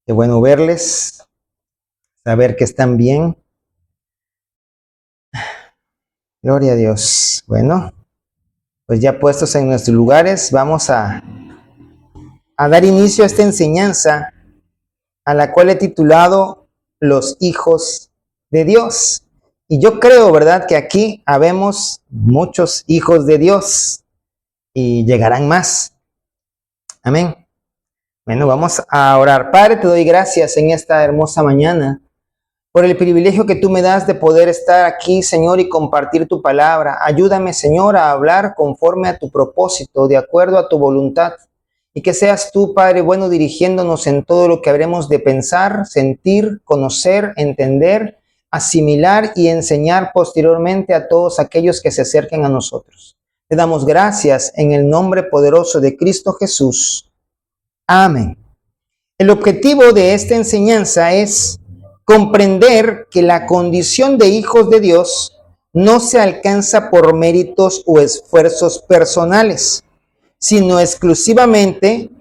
Qué bueno verles, saber que están bien. Gloria a Dios. Bueno, pues ya puestos en nuestros lugares, vamos a dar inicio a esta enseñanza a la cual he titulado Los hijos de Dios. Y yo creo, ¿verdad?, que aquí habemos muchos hijos de Dios y llegarán más. Amén. Bueno, vamos a orar. Padre, te doy gracias en esta hermosa mañana por el privilegio que tú me das de poder estar aquí, Señor, y compartir tu palabra. Ayúdame, Señor, a hablar conforme a tu propósito, de acuerdo a tu voluntad. Y que seas tú, Padre bueno, dirigiéndonos en todo lo que habremos de pensar, sentir, conocer, entender, asimilar y enseñar posteriormente a todos aquellos que se acerquen a nosotros. Te damos gracias en el nombre poderoso de Cristo Jesús. Amén. El objetivo de esta enseñanza es comprender que la condición de hijos de Dios no se alcanza por méritos o esfuerzos personales, sino exclusivamente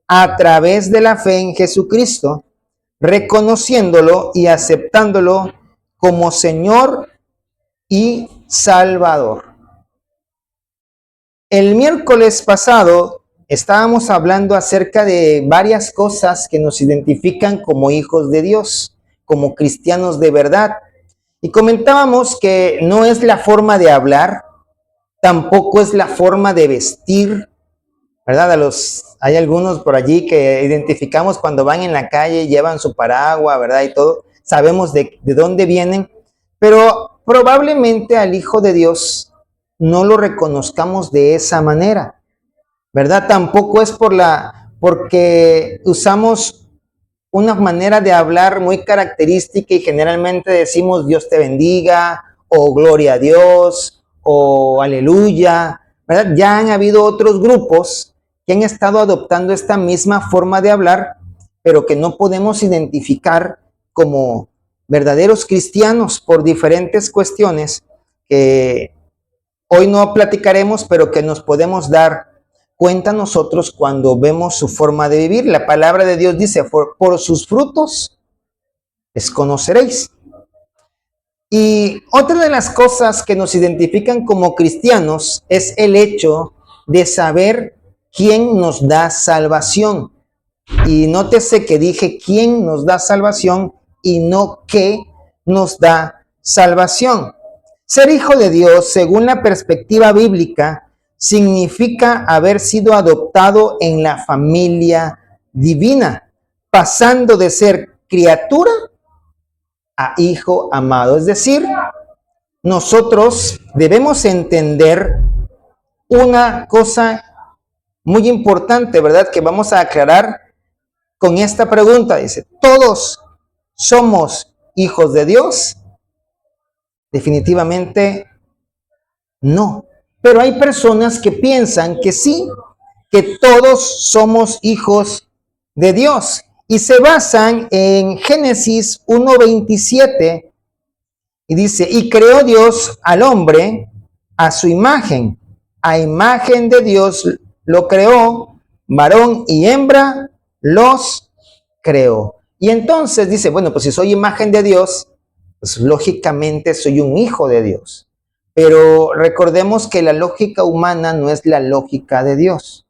a través de la fe en Jesucristo, reconociéndolo y aceptándolo como Señor y Salvador. El miércoles pasado estábamos hablando acerca de varias cosas que nos identifican como hijos de Dios, como cristianos de verdad. Y comentábamos que no es la forma de hablar, tampoco es la forma de vestir, ¿verdad? Hay algunos por allí que identificamos cuando van en la calle, llevan su paraguas, ¿verdad? Y todo, sabemos de dónde vienen, pero probablemente al Hijo de Dios no lo reconozcamos de esa manera, ¿verdad? Tampoco es porque usamos una manera de hablar muy característica y generalmente decimos Dios te bendiga, o gloria a Dios, o aleluya, ¿verdad? Ya han habido otros grupos que han estado adoptando esta misma forma de hablar, pero que no podemos identificar como verdaderos cristianos por diferentes cuestiones que hoy no platicaremos, pero que nos podemos dar cuenta nosotros cuando vemos su forma de vivir. La palabra de Dios dice, por sus frutos les conoceréis. Y otra de las cosas que nos identifican como cristianos es el hecho de saber quién nos da salvación. Y nótese que dije quién nos da salvación y no qué nos da salvación. Ser hijo de Dios, según la perspectiva bíblica, significa haber sido adoptado en la familia divina, pasando de ser criatura a hijo amado. Es decir, nosotros debemos entender una cosa muy importante, ¿verdad? Que vamos a aclarar con esta pregunta. Dice, ¿todos somos hijos de Dios? Definitivamente no. Pero hay personas que piensan que sí, que todos somos hijos de Dios. Y se basan en Génesis 1:27 y dice, y creó Dios al hombre a su imagen. A imagen de Dios lo creó, varón y hembra los creó. Y entonces dice, bueno, pues si soy imagen de Dios, pues lógicamente soy un hijo de Dios. Pero recordemos que la lógica humana no es la lógica de Dios,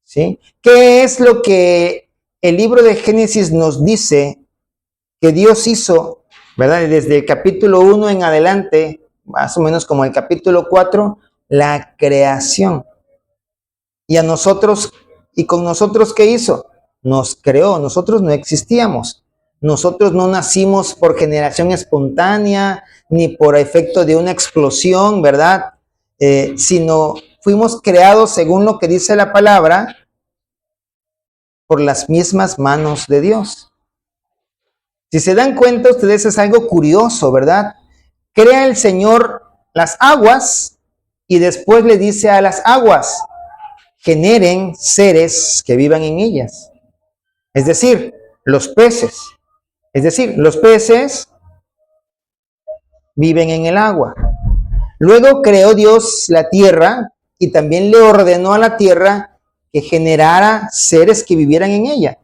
¿sí? ¿Qué es lo que el libro de Génesis nos dice que Dios hizo, ¿verdad? Desde el capítulo 1 en adelante, más o menos como el capítulo 4, la creación. Y a nosotros, ¿y con nosotros qué hizo? Nos creó, nosotros no existíamos. Nosotros no nacimos por generación espontánea, ni por efecto de una explosión, ¿verdad? Sino fuimos creados, según lo que dice la palabra, por las mismas manos de Dios. Si se dan cuenta ustedes, es algo curioso, ¿verdad? Crea el Señor las aguas y después le dice a las aguas, generen seres que vivan en ellas. Es decir, los peces. Es decir, los peces viven en el agua. Luego creó Dios la tierra y también le ordenó a la tierra que generara seres que vivieran en ella.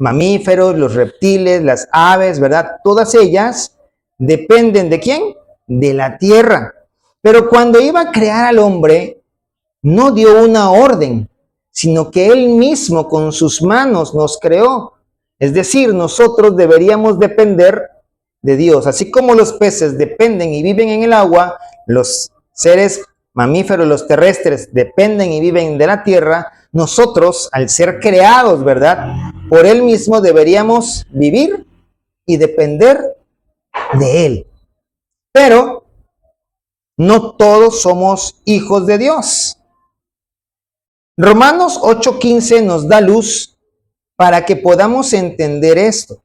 mamíferos, los reptiles, las aves, ¿verdad? Todas ellas dependen ¿de quién? De la tierra. Pero cuando iba a crear al hombre, no dio una orden, sino que Él mismo con sus manos nos creó. Es decir, nosotros deberíamos depender de Dios. Así como los peces dependen y viven en el agua, los seres mamíferos, los terrestres, dependen y viven de la tierra, nosotros, al ser creados, ¿verdad? Por Él mismo deberíamos vivir y depender de Él. Pero no todos somos hijos de Dios. Romanos 8:15 nos da luz para que podamos entender esto.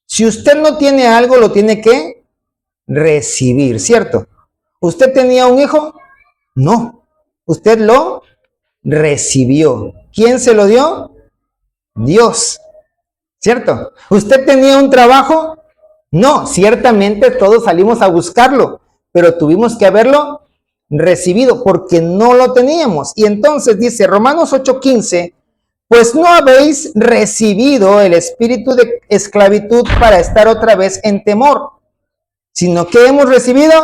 Si usted no tiene algo, lo tiene que recibir, ¿cierto? ¿Usted tenía un hijo? No. Usted lo recibió. ¿Quién se lo dio? Dios, ¿cierto? ¿Usted tenía un trabajo? No, ciertamente todos salimos a buscarlo, pero tuvimos que haberlo recibido porque no lo teníamos. Y entonces dice Romanos 8:15, pues no habéis recibido el espíritu de esclavitud para estar otra vez en temor, sino que hemos recibido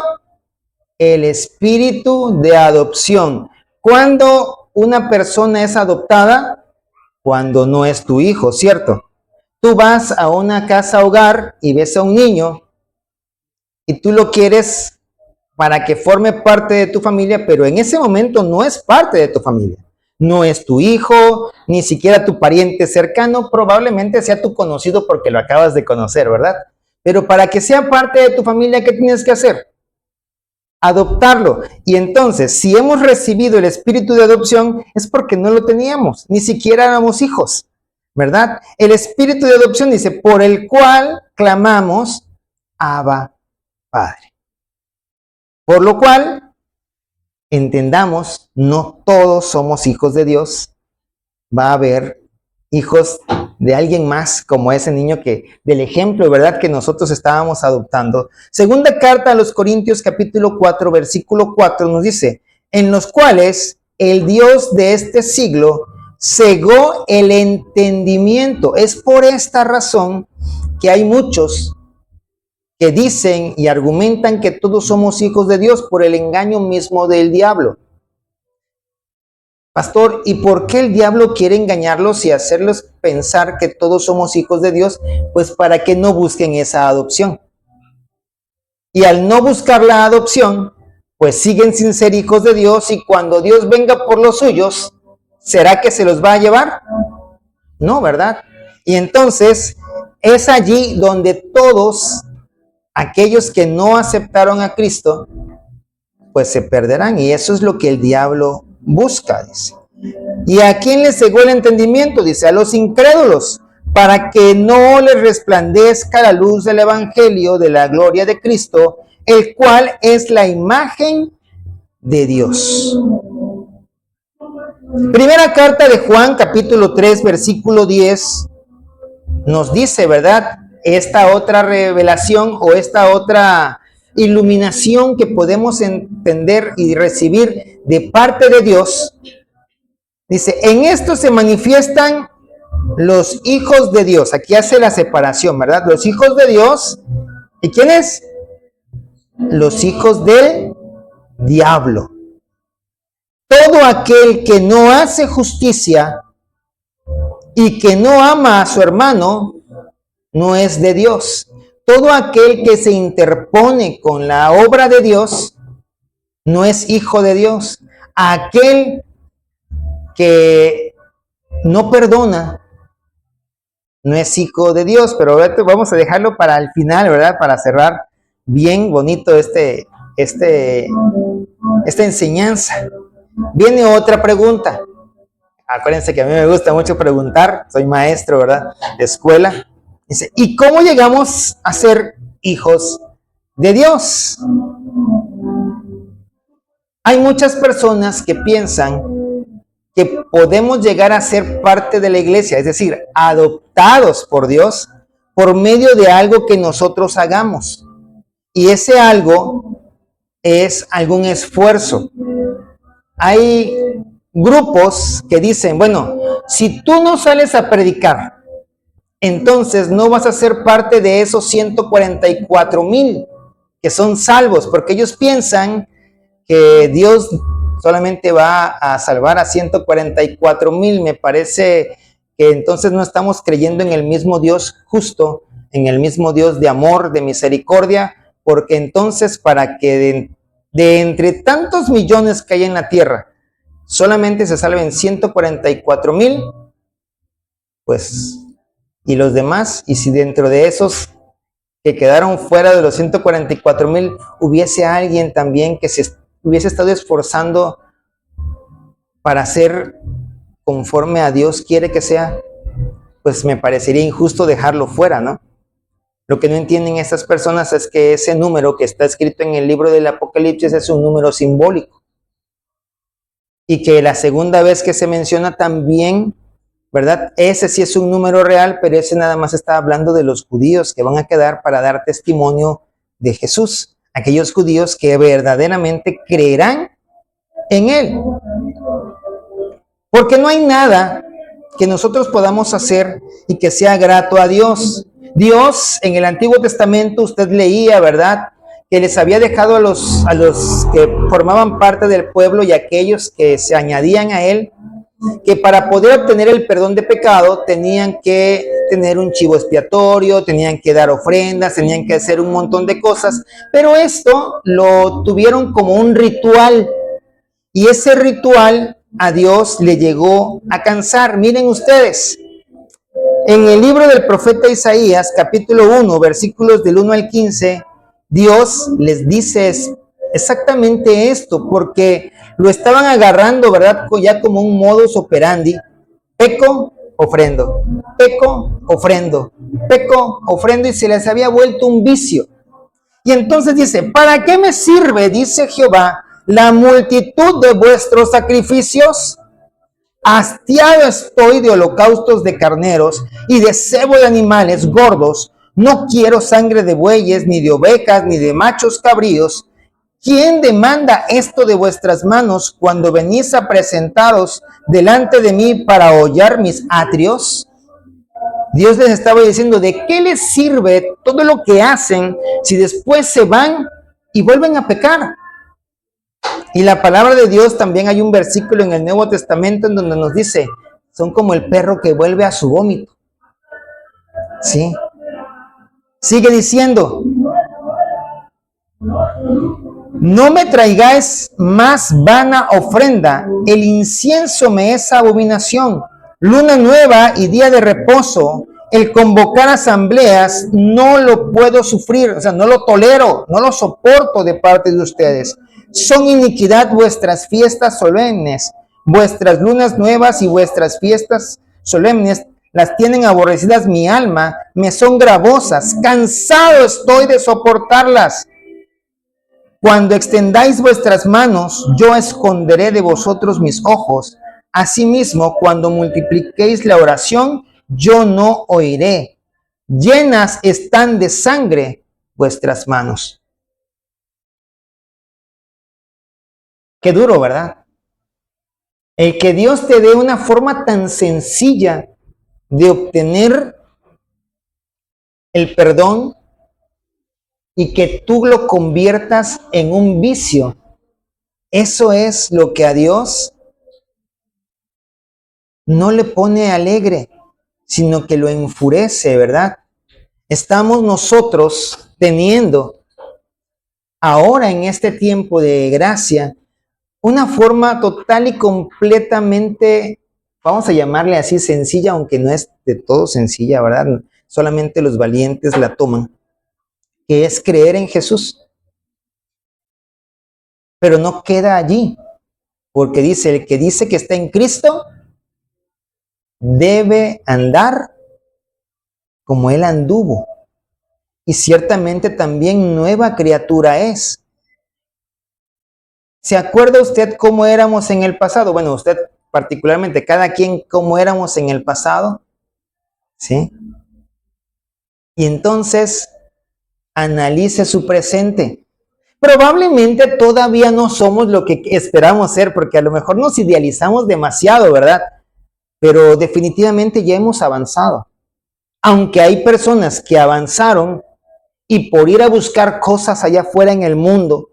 el espíritu de adopción. ¿Cuándo una persona es adoptada? Cuando no es tu hijo, ¿cierto? Tú vas a una casa hogar y ves a un niño y tú lo quieres para que forme parte de tu familia, pero en ese momento no es parte de tu familia. No es tu hijo, ni siquiera tu pariente cercano, probablemente sea tu conocido porque lo acabas de conocer, ¿verdad? Pero para que sea parte de tu familia, ¿qué tienes que hacer? Adoptarlo. Y entonces, si hemos recibido el espíritu de adopción, es porque no lo teníamos, ni siquiera éramos hijos, ¿verdad? El espíritu de adopción dice, por el cual clamamos, Abba, Padre. Por lo cual, entendamos, no todos somos hijos de Dios. Va a haber hijos de alguien más, como ese niño del ejemplo, ¿verdad?, que nosotros estábamos adoptando. Segunda carta a los Corintios, capítulo 4, versículo 4, nos dice, en los cuales el Dios de este siglo cegó el entendimiento. Es por esta razón que hay muchos que dicen y argumentan que todos somos hijos de Dios por el engaño mismo del diablo. Pastor, ¿y por qué el diablo quiere engañarlos y hacerlos pensar que todos somos hijos de Dios? Pues para que no busquen esa adopción. Y al no buscar la adopción, pues siguen sin ser hijos de Dios, y cuando Dios venga por los suyos, ¿será que se los va a llevar? No, ¿verdad? Y entonces es allí donde todos aquellos que no aceptaron a Cristo, pues se perderán, y eso es lo que el diablo busca, dice. ¿Y a quién le cegó el entendimiento? Dice, a los incrédulos, para que no les resplandezca la luz del evangelio de la gloria de Cristo, el cual es la imagen de Dios. Primera carta de Juan, capítulo 3, versículo 10, nos dice, ¿verdad?, esta otra revelación o esta otra iluminación que podemos entender y recibir de parte de Dios. Dice, en esto se manifiestan los hijos de Dios. Aquí hace la separación, ¿verdad? Los hijos de Dios. ¿Y quiénes? Los hijos del diablo. Todo aquel que no hace justicia y que no ama a su hermano, no es de Dios. Todo aquel que se interpone con la obra de Dios, no es hijo de Dios. Aquel que no perdona, no es hijo de Dios. Pero vamos a dejarlo para el final, ¿verdad? Para cerrar bien bonito esta enseñanza. Viene otra pregunta. Acuérdense que a mí me gusta mucho preguntar. Soy maestro, ¿verdad?, de escuela. Dice, ¿y cómo llegamos a ser hijos de Dios? Hay muchas personas que piensan que podemos llegar a ser parte de la iglesia, es decir, adoptados por Dios, por medio de algo que nosotros hagamos. Y ese algo es algún esfuerzo. Hay grupos que dicen, bueno, si tú no sales a predicar, entonces no vas a ser parte de esos 144,000 que son salvos, porque ellos piensan que Dios solamente va a salvar a 144,000. Me parece que entonces no estamos creyendo en el mismo Dios justo, en el mismo Dios de amor, de misericordia, porque entonces para que de entre tantos millones que hay en la tierra, solamente se salven 144,000, pues, y los demás, y si dentro de esos que quedaron fuera de los 144,000 hubiese alguien también que se hubiese estado esforzando para ser conforme a Dios quiere que sea, pues me parecería injusto dejarlo fuera, ¿no? Lo que no entienden estas personas es que ese número que está escrito en el libro del Apocalipsis es un número simbólico. Y que la segunda vez que se menciona también, ¿verdad? Ese sí es un número real, pero ese nada más está hablando de los judíos que van a quedar para dar testimonio de Jesús. Aquellos judíos que verdaderamente creerán en Él. Porque no hay nada que nosotros podamos hacer y que sea grato a Dios. Dios, en el Antiguo Testamento, usted leía, ¿verdad?, que les había dejado a los que formaban parte del pueblo y aquellos que se añadían a Él, que para poder obtener el perdón de pecado tenían que tener un chivo expiatorio, tenían que dar ofrendas, tenían que hacer un montón de cosas, pero esto lo tuvieron como un ritual, y ese ritual a Dios le llegó a cansar. Miren ustedes, en el libro del profeta Isaías, capítulo 1, versículos del 1 al 15, Dios les dice exactamente esto, porque lo estaban agarrando, ¿verdad?, ya como un modus operandi. Peco, ofrendo, peco, ofrendo, peco, ofrendo, y se les había vuelto un vicio. Y entonces dice, ¿para qué me sirve, dice Jehová, la multitud de vuestros sacrificios? Hastiado estoy de holocaustos de carneros y de cebo de animales gordos. No quiero sangre de bueyes, ni de ovejas, ni de machos cabríos. ¿Quién demanda esto de vuestras manos cuando venís a presentaros delante de mí para hollar mis atrios? Dios les estaba diciendo, ¿de qué les sirve todo lo que hacen si después se van y vuelven a pecar? Y la palabra de Dios, también hay un versículo en el Nuevo Testamento en donde nos dice, son como el perro que vuelve a su vómito. ¿Sí? Sigue diciendo, no me traigáis más vana ofrenda, el incienso me es abominación. Luna nueva y día de reposo, el convocar asambleas, no lo puedo sufrir, o sea, no lo tolero, no lo soporto de parte de ustedes. Son iniquidad vuestras fiestas solemnes, vuestras lunas nuevas y vuestras fiestas solemnes las tienen aborrecidas mi alma, me son gravosas, cansado estoy de soportarlas. Cuando extendáis vuestras manos, yo esconderé de vosotros mis ojos. Asimismo, cuando multipliquéis la oración, yo no oiré. Llenas están de sangre vuestras manos. Qué duro, ¿verdad? El que Dios te dé una forma tan sencilla de obtener el perdón y que tú lo conviertas en un vicio. Eso es lo que a Dios no le pone alegre, sino que lo enfurece, ¿verdad? Estamos nosotros teniendo ahora en este tiempo de gracia una forma total y completamente, vamos a llamarle así, sencilla, aunque no es de todo sencilla, ¿verdad? Solamente los valientes la toman, que es creer en Jesús. Pero no queda allí, porque dice, el que dice que está en Cristo debe andar como Él anduvo. Y ciertamente también nueva criatura es. ¿Se acuerda usted cómo éramos en el pasado? Bueno, usted particularmente, cada quien cómo éramos en el pasado. ¿Sí? Y entonces, analice su presente. Probablemente todavía no somos lo que esperamos ser, porque a lo mejor nos idealizamos demasiado, ¿verdad? Pero definitivamente ya hemos avanzado. Aunque hay personas que avanzaron y por ir a buscar cosas allá afuera en el mundo,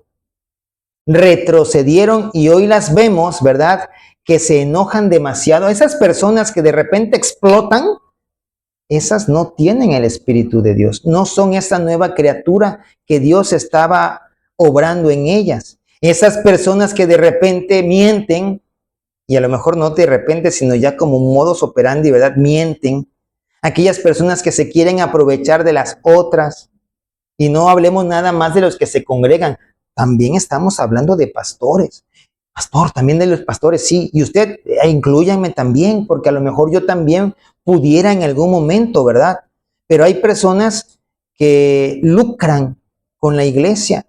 retrocedieron y hoy las vemos, ¿verdad? Que se enojan demasiado. Esas personas que de repente explotan, esas no tienen el Espíritu de Dios, no son esa nueva criatura que Dios estaba obrando en ellas. Esas personas que de repente mienten, y a lo mejor no de repente, sino ya como un modus operandi, ¿verdad? Mienten. Aquellas personas que se quieren aprovechar de las otras. Y no hablemos nada más de los que se congregan. También estamos hablando de pastores. Pastor, también de los pastores, sí. Y usted, inclúyanme también, porque a lo mejor yo también pudiera en algún momento, ¿verdad? Pero hay personas que lucran con la iglesia.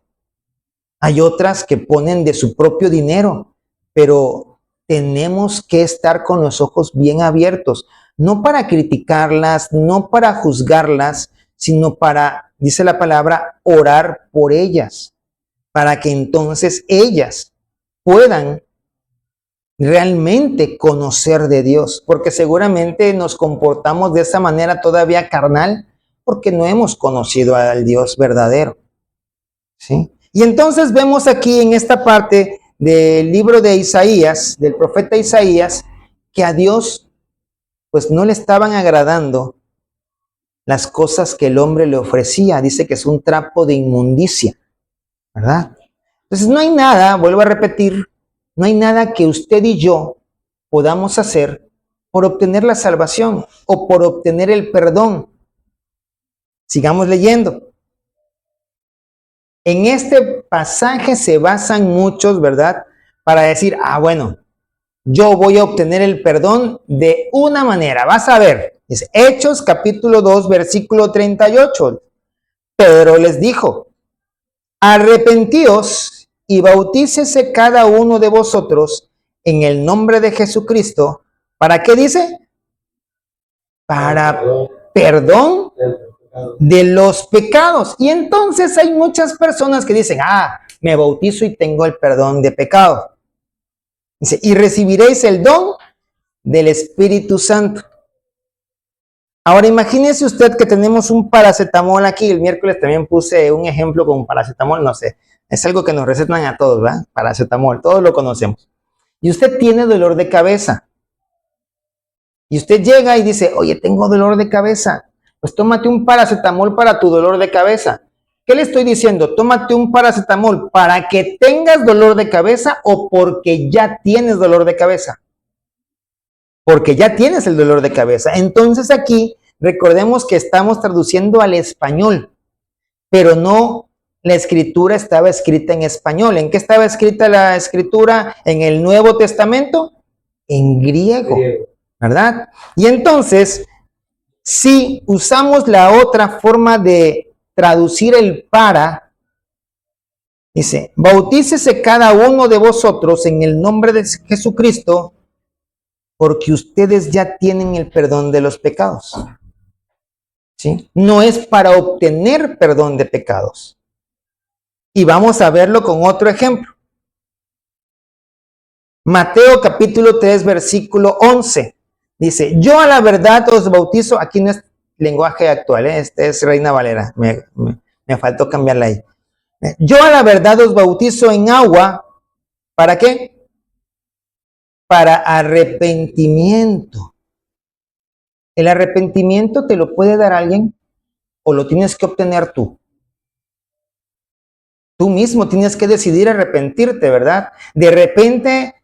Hay otras que ponen de su propio dinero, pero tenemos que estar con los ojos bien abiertos, no para criticarlas, no para juzgarlas, sino para, dice la palabra, orar por ellas, para que entonces ellas puedan realmente conocer de Dios, porque seguramente nos comportamos de esa manera todavía carnal, porque no hemos conocido al Dios verdadero, ¿sí? Y entonces vemos aquí en esta parte del libro de Isaías, del profeta Isaías, que a Dios pues no le estaban agradando las cosas que el hombre le ofrecía. Dice que es un trapo de inmundicia, ¿verdad? Entonces no hay nada, vuelvo a repetir, no hay nada que usted y yo podamos hacer por obtener la salvación o por obtener el perdón. Sigamos leyendo. En este pasaje se basan muchos, ¿verdad? Para decir, bueno, yo voy a obtener el perdón de una manera. Vas a ver, es Hechos capítulo 2, versículo 38. Pedro les dijo, arrepentíos y bautícese cada uno de vosotros en el nombre de Jesucristo. ¿Para qué dice? Para perdón de los pecados. Y entonces hay muchas personas que dicen, me bautizo y tengo el perdón de pecado. Dice, y recibiréis el don del Espíritu Santo. Ahora imagínese usted que tenemos un paracetamol aquí. El miércoles también puse un ejemplo con paracetamol, no sé. Es algo que nos recetan a todos, ¿verdad? Paracetamol, todos lo conocemos. Y usted tiene dolor de cabeza. Y usted llega y dice, oye, tengo dolor de cabeza. Pues tómate un paracetamol para tu dolor de cabeza. ¿Qué le estoy diciendo? Tómate un paracetamol para que tengas dolor de cabeza o porque ya tienes dolor de cabeza. Porque ya tienes el dolor de cabeza. Entonces aquí recordemos que estamos traduciendo al español, pero no la escritura estaba escrita en español. ¿En qué estaba escrita la escritura en el Nuevo Testamento? En griego, ¿verdad? Y entonces, si usamos la otra forma de traducir el para, dice, bautícese cada uno de vosotros en el nombre de Jesucristo, porque ustedes ya tienen el perdón de los pecados. ¿Sí? No es para obtener perdón de pecados. Y vamos a verlo con otro ejemplo. Mateo capítulo 3, versículo 11. Dice, yo a la verdad os bautizo, aquí no es lenguaje actual, este es Reina Valera, me faltó cambiarla ahí. Yo a la verdad os bautizo en agua, ¿para qué? Para arrepentimiento. ¿El arrepentimiento te lo puede dar alguien o lo tienes que obtener tú? Tú mismo tienes que decidir arrepentirte, ¿verdad? De repente,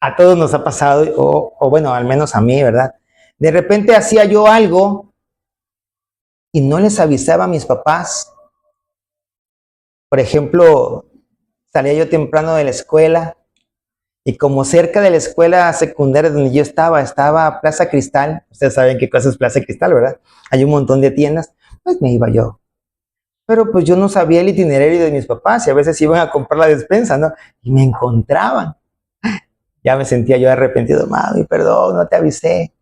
a todos nos ha pasado, o bueno, al menos a mí, ¿verdad? De repente hacía yo algo y no les avisaba a mis papás. Por ejemplo, salía yo temprano de la escuela y como cerca de la escuela secundaria donde yo estaba Plaza Cristal. Ustedes saben qué cosa es Plaza Cristal, ¿verdad? Hay un montón de tiendas. Pues me iba yo. Pero pues yo no sabía el itinerario de mis papás y a veces iban a comprar la despensa, ¿no? Y me encontraban. Ya me sentía yo arrepentido. Mami, perdón, no te avisé.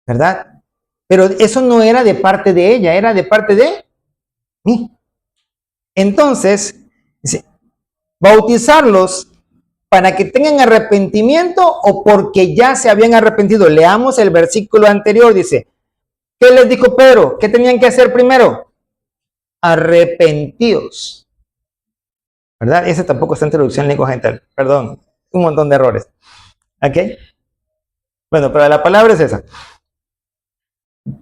¿Verdad? Pero eso no era de parte de ella, era de parte de mí. Entonces, dice, bautizarlos para que tengan arrepentimiento o porque ya se habían arrepentido. Leamos el versículo anterior, dice, ¿Qué les dijo Pedro? ¿Qué tenían que hacer primero? Arrepentíos. ¿Verdad? Ese tampoco está en traducción lengua general. Perdón, un montón de errores. ¿Ok? Bueno, pero la palabra es esa.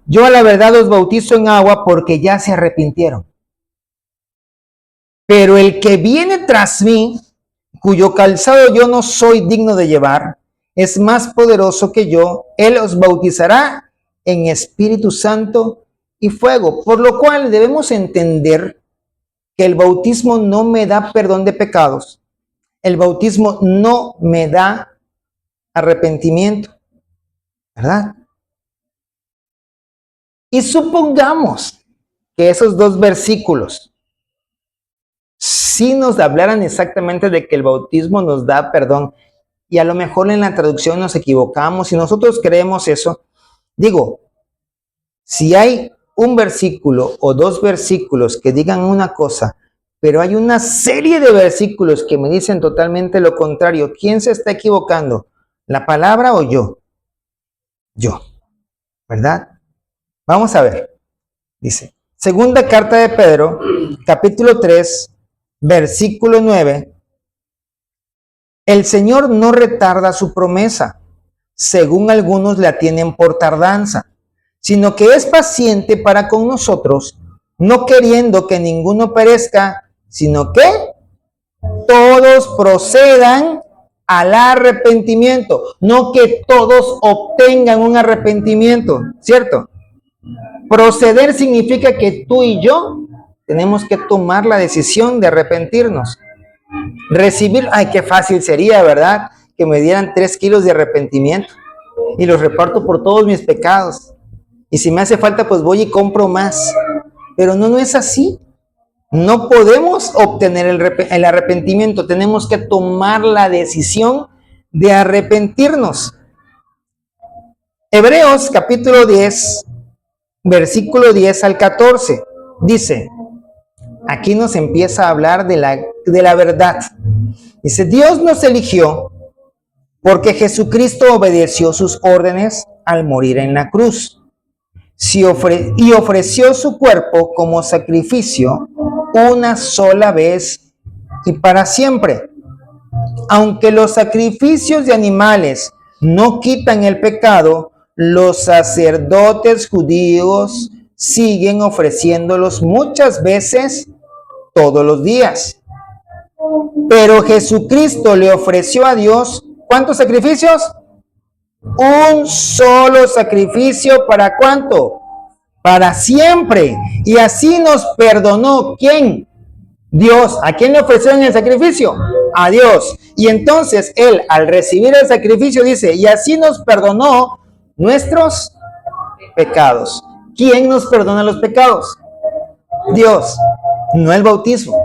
Yo a la verdad os bautizo en agua porque ya se arrepintieron. Pero el que viene tras mí, cuyo calzado yo no soy digno de llevar, es más poderoso que yo. Él os bautizará en Espíritu Santo y fuego. Por lo cual debemos entender que el bautismo no me da perdón de pecados. El bautismo no me da arrepentimiento, ¿verdad? Y supongamos que esos dos versículos sí nos hablaran exactamente de que el bautismo nos da perdón, y a lo mejor en la traducción nos equivocamos y nosotros creemos eso. Digo, si hay un versículo o dos versículos que digan una cosa, pero hay una serie de versículos que me dicen totalmente lo contrario, ¿quién se está equivocando? ¿La palabra o yo? Yo, ¿verdad? Vamos a ver. Dice, segunda carta de Pedro, capítulo 3, versículo 9. El Señor no retarda su promesa, según algunos la tienen por tardanza, sino que es paciente para con nosotros, no queriendo que ninguno perezca, sino que todos procedan al arrepentimiento, no que todos obtengan un arrepentimiento, ¿cierto? Proceder significa que tú y yo tenemos que tomar la decisión de arrepentirnos. Recibir, ay, qué fácil sería, ¿verdad? Que me dieran 3 kilos de arrepentimiento y los reparto por todos mis pecados. Y si me hace falta, pues voy y compro más. Pero no es así. No podemos obtener el arrepentimiento. Tenemos que tomar la decisión de arrepentirnos. Hebreos capítulo 10, versículo 10 al 14. Dice, aquí nos empieza a hablar de la verdad. Dice, Dios nos eligió porque Jesucristo obedeció sus órdenes al morir en la cruz. Y ofreció su cuerpo como sacrificio una sola vez y para siempre. Aunque los sacrificios de animales no quitan el pecado, los sacerdotes judíos siguen ofreciéndolos muchas veces todos los días. Pero Jesucristo le ofreció a Dios, ¿cuántos sacrificios? Un solo sacrificio, ¿para cuánto? Para siempre. Y así nos perdonó. ¿Quién? Dios. ¿A quién le ofreció en el sacrificio? A Dios. Y entonces Él, al recibir el sacrificio, dice, y así nos perdonó nuestros pecados. ¿Quién nos perdona los pecados? Dios, no el bautismo.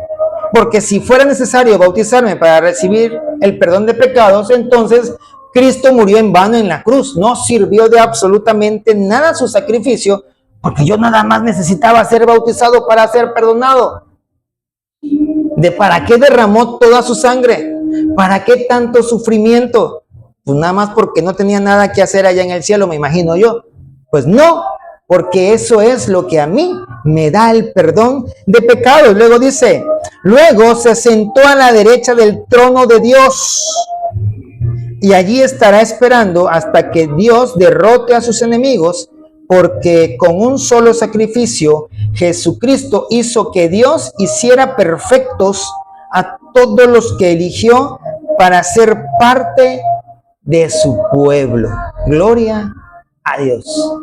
Porque si fuera necesario bautizarme para recibir el perdón de pecados, entonces Cristo murió en vano en la cruz. No sirvió de absolutamente nada su sacrificio, porque yo nada más necesitaba ser bautizado para ser perdonado. ¿De para qué derramó toda su sangre? ¿Para qué tanto sufrimiento? Pues nada más porque no tenía nada que hacer allá en el cielo, me imagino yo. Pues no, porque eso es lo que a mí me da el perdón de pecados. Luego dice, luego se sentó a la derecha del trono de Dios y allí estará esperando hasta que Dios derrote a sus enemigos, porque con un solo sacrificio Jesucristo hizo que Dios hiciera perfectos a todos los que eligió para ser parte de su pueblo. Gloria a Dios.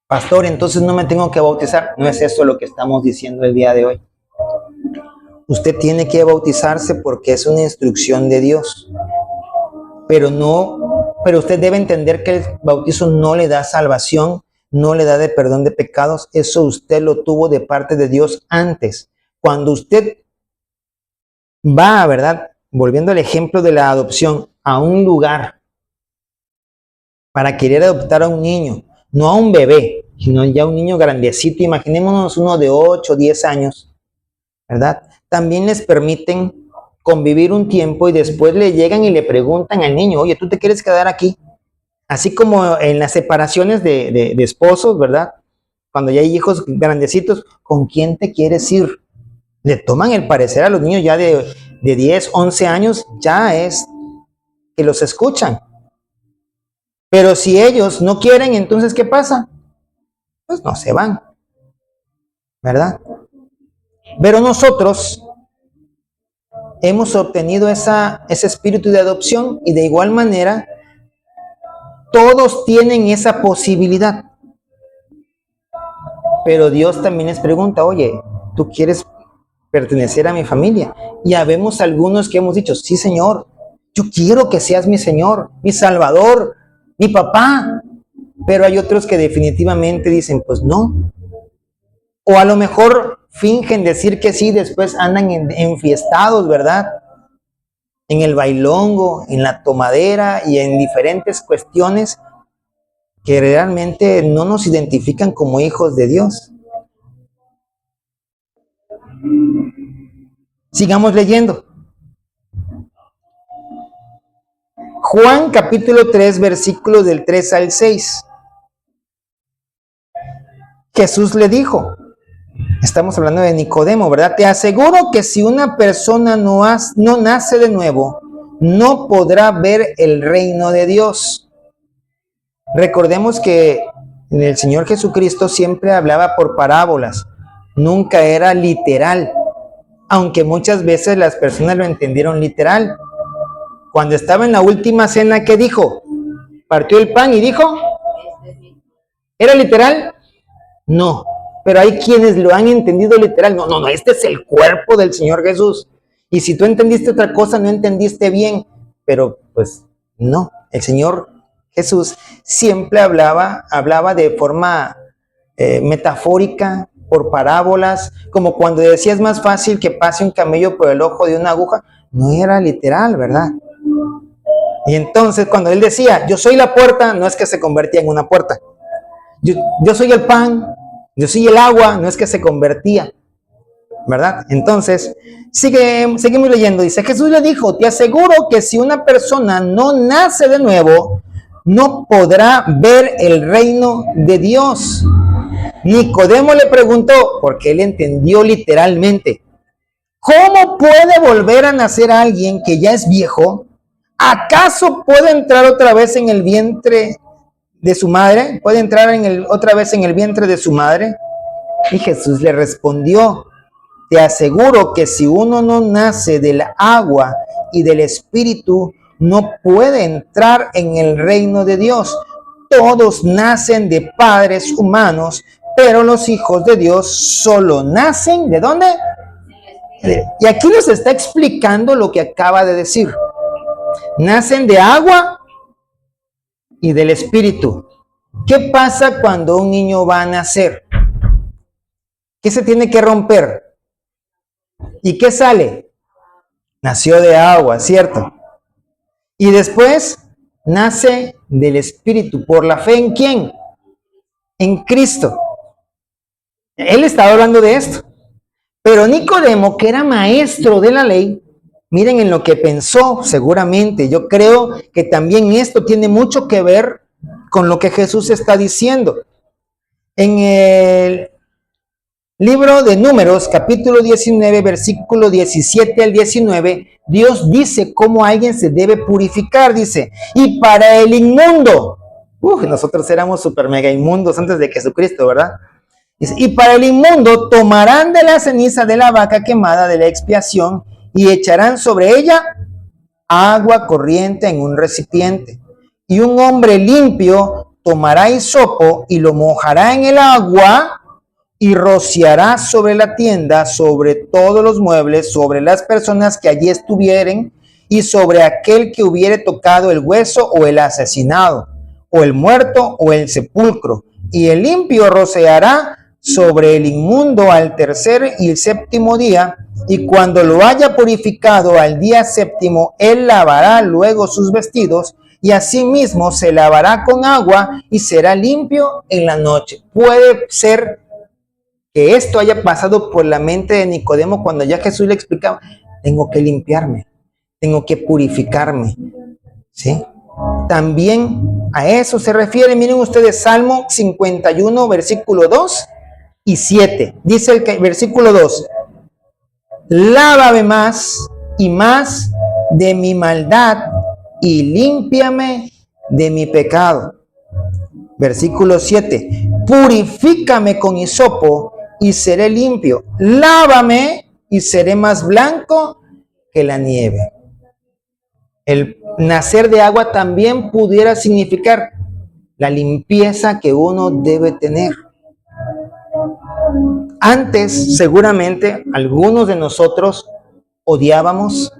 Pastor, entonces no me tengo que bautizar. No es eso lo que estamos diciendo el día de hoy. Usted tiene que bautizarse porque es una instrucción de Dios. Pero usted debe entender que el bautizo no le da salvación, no le da de perdón de pecados. Eso usted lo tuvo de parte de Dios antes. Cuando usted va, ¿verdad? Volviendo al ejemplo de la adopción, a un lugar para querer adoptar a un niño, no a un bebé, sino ya un niño grandecito, imaginémonos uno de 8 o 10 años, ¿verdad? También les permiten convivir un tiempo y después le llegan y le preguntan al niño, oye, ¿tú te quieres quedar aquí Así como en las separaciones de esposos, ¿verdad? Cuando ya hay hijos grandecitos, ¿con quién te quieres ir? Le toman el parecer a los niños ya de 10, 11 años, ya es que los escuchan. Pero si ellos no quieren, entonces ¿qué pasa? Pues no se van, ¿verdad? Pero nosotros hemos obtenido ese espíritu de adopción y de igual manera todos tienen esa posibilidad. Pero Dios también les pregunta, oye, ¿tú quieres pertenecer a mi familia? Y habemos algunos que hemos dicho, sí, Señor, yo quiero que seas mi Señor, mi Salvador, mi papá. Pero hay otros que definitivamente dicen, pues no. O a lo mejor fingen decir que sí, después andan enfiestados, ¿verdad? En el bailongo, en la tomadera y en diferentes cuestiones que realmente no nos identifican como hijos de Dios. Sigamos leyendo. Juan capítulo 3, versículos del 3 al 6. Jesús le dijo, estamos hablando de Nicodemo, ¿verdad? Te aseguro que si una persona no nace de nuevo, no podrá ver el reino de Dios. Recordemos que el Señor Jesucristo siempre hablaba por parábolas, nunca era literal, aunque muchas veces las personas lo entendieron literal. Cuando estaba en la última cena, ¿qué dijo? Partió el pan y dijo, ¿era literal? No, pero hay quienes lo han entendido literal. No, este es el cuerpo del Señor Jesús. Y si tú entendiste otra cosa, no entendiste bien. Pero pues no, el Señor Jesús siempre hablaba de forma metafórica, por parábolas, como cuando decía es más fácil que pase un camello por el ojo de una aguja. No era literal, ¿verdad? Y entonces cuando él decía, yo soy la puerta, no es que se convertía en una puerta. Yo soy el pan, yo soy el agua, no es que se convertía, ¿verdad? Entonces, seguimos leyendo. Dice, Jesús le dijo, te aseguro que si una persona no nace de nuevo, no podrá ver el reino de Dios. Nicodemo le preguntó, porque él entendió literalmente, ¿cómo puede volver a nacer alguien que ya es viejo? ¿Acaso puede entrar otra vez en el vientre de su madre? ¿Puede entrar otra vez en el vientre de su madre? Y Jesús le respondió, te aseguro que si uno no nace del agua y del espíritu, no puede entrar en el reino de Dios. Todos nacen de padres humanos, pero los hijos de Dios solo nacen, ¿de dónde? Y aquí nos está explicando lo que acaba de decir. Nacen de agua y del espíritu. ¿Qué pasa cuando un niño va a nacer? ¿Qué se tiene que romper? ¿Y qué sale? Nació de agua, ¿cierto? Y después nace del espíritu. ¿Por la fe en quién? En Cristo. Él estaba hablando de esto. Pero Nicodemo, que era maestro de la ley, miren en lo que pensó seguramente. Yo creo que también esto tiene mucho que ver con lo que Jesús está diciendo. En el libro de Números, capítulo 19, versículo 17 al 19, Dios dice cómo alguien se debe purificar, dice, y para el inmundo, nosotros éramos super mega inmundos antes de Jesucristo, ¿verdad? Dice, y para el inmundo tomarán de la ceniza de la vaca quemada de la expiación y echarán sobre ella agua corriente en un recipiente. Y un hombre limpio tomará hisopo y lo mojará en el agua y rociará sobre la tienda, sobre todos los muebles, sobre las personas que allí estuvieren y sobre aquel que hubiere tocado el hueso o el asesinado, o el muerto o el sepulcro. Y el limpio rociará sobre el inmundo al tercer y el séptimo día, y cuando lo haya purificado al día séptimo, él lavará luego sus vestidos, y asimismo se lavará con agua y será limpio en la noche. Puede ser que esto haya pasado por la mente de Nicodemo cuando ya Jesús le explicaba, tengo que limpiarme, tengo que purificarme, ¿sí? También a eso se refiere. Miren ustedes, Salmo 51, versículo 2 y 7. Dice el versículo 2: lávame más y más de mi maldad y límpiame de mi pecado. Versículo 7: purifícame con hisopo y seré limpio. Lávame y seré más blanco que la nieve. El nacer de agua también pudiera significar la limpieza que uno debe tener. Antes, seguramente, algunos de nosotros odiábamos,